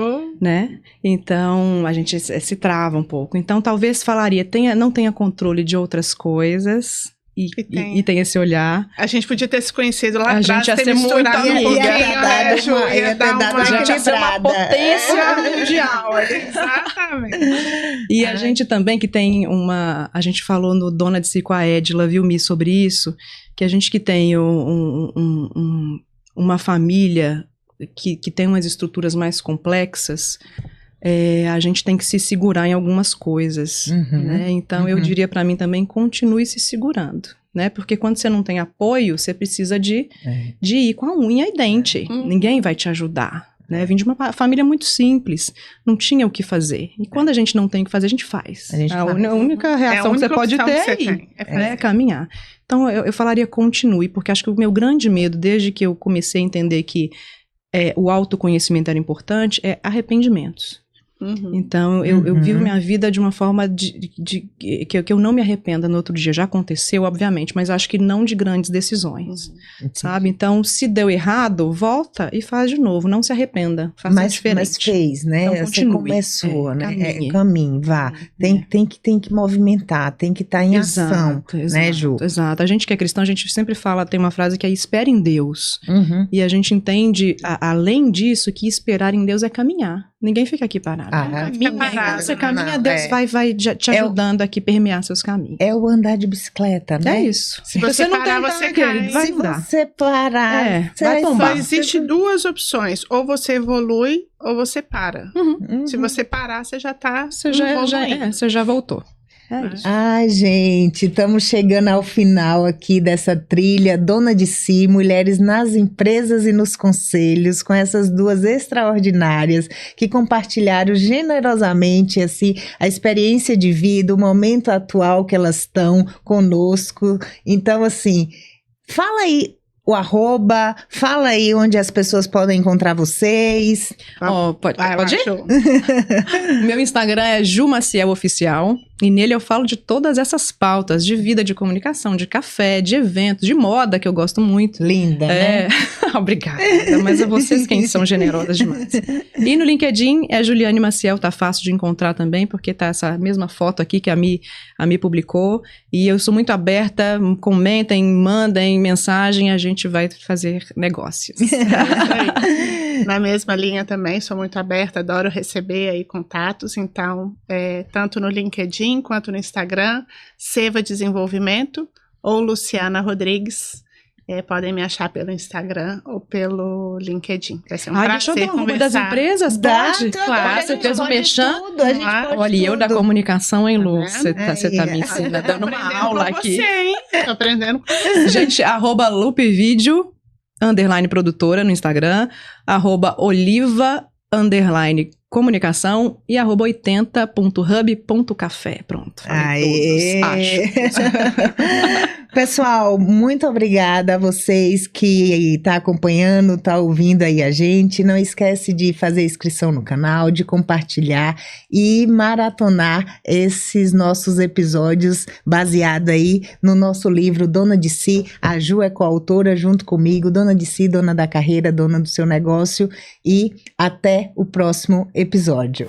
Speaker 2: né? Então, a gente se trava um pouco. Então, talvez falaria, não tenha controle de outras coisas... E tem esse olhar.
Speaker 3: A gente podia ter se conhecido lá atrás,
Speaker 2: gente ia ser muito
Speaker 3: ia ser uma
Speaker 2: potência mundial.
Speaker 3: Exatamente.
Speaker 2: E a gente também que tem a gente falou no Dona de Si com a Edila, viu, Mi, sobre isso, que a gente que tem uma família que tem umas estruturas mais complexas, a gente tem que se segurar em algumas coisas, né? Então, eu diria para mim também, continue se segurando, né? Porque quando você não tem apoio, você precisa de ir com a unha e dente. Ninguém vai te ajudar, né? Vim de uma família muito simples, não tinha o que fazer. E quando a gente não tem o que fazer, a gente faz. A única reação que você pode ter é caminhar. Então, eu falaria continue, porque acho que o meu grande medo, desde que eu comecei a entender que o autoconhecimento era importante, é arrependimentos. Então, eu vivo minha vida de uma forma que eu não me arrependa no outro dia. Já aconteceu, obviamente, mas acho que não de grandes decisões, sabe? Então, se deu errado, volta e faz de novo. Não se arrependa, faça diferente. Mas
Speaker 1: fez, né?
Speaker 2: Então,
Speaker 1: você começou, né? Caminhe, vá. Tem que movimentar, tem que estar em ação, né, Ju?
Speaker 2: Exato. A gente que é cristão, a gente sempre fala, tem uma frase que é espera em Deus. E a gente entende, além disso, que esperar em Deus é caminhar. Ninguém fica aqui parado. Você caminha, Deus vai te ajudando aqui a permear seus caminhos.
Speaker 1: É o andar de bicicleta, né?
Speaker 2: É isso.
Speaker 3: Se você não parar, você cai.
Speaker 1: Se você parar, você
Speaker 3: vai tombar. Só existe duas opções. Ou você evolui, ou você para. Se você parar, você já está
Speaker 2: você já voltou.
Speaker 1: Ai, gente, estamos chegando ao final aqui dessa trilha Dona de Si, Mulheres nas Empresas e nos Conselhos, com essas duas extraordinárias que compartilharam generosamente assim, a experiência de vida, o momento atual que elas estão conosco. Então, assim, fala aí o @, fala aí onde as pessoas podem encontrar vocês.
Speaker 2: Pode ir? Meu Instagram é Ju Maciel Oficial. E nele eu falo de todas essas pautas de vida, de comunicação, de café, de eventos, de moda, que eu gosto muito.
Speaker 1: Linda, né?
Speaker 2: Obrigada, mas é vocês quem são generosas demais. E no LinkedIn é Juliane Maciel, tá fácil de encontrar também, porque tá essa mesma foto aqui que a Mi publicou. E eu sou muito aberta, comentem, mandem mensagem, a gente vai fazer negócios.
Speaker 3: Na mesma linha também, sou muito aberta, adoro receber aí contatos, então, tanto no LinkedIn quanto no Instagram, Seva Desenvolvimento ou Luciana Rodrigues, podem me achar pelo Instagram ou pelo LinkedIn. Vai ser um prazer
Speaker 2: deixa eu dar
Speaker 3: conversar.
Speaker 2: Das empresas? Pode?
Speaker 3: Claro,
Speaker 2: você fez um merchan. Olha, eu da comunicação, hein, Lu? Você tá me ensinando, dando uma aula aqui.
Speaker 3: Tô aprendendo com
Speaker 2: você. Gente, @loopvideo _produtora no Instagram, @oliva_comunicação e @80.hub.café. Pronto.
Speaker 1: Aê. Pessoal, muito obrigada a vocês que tá acompanhando, tá ouvindo aí a gente. Não esquece de fazer inscrição no canal, de compartilhar e maratonar esses nossos episódios baseado aí no nosso livro Dona de Si. A Ju é coautora junto comigo, Dona de Si, dona da carreira, dona do seu negócio. E até o próximo episódio.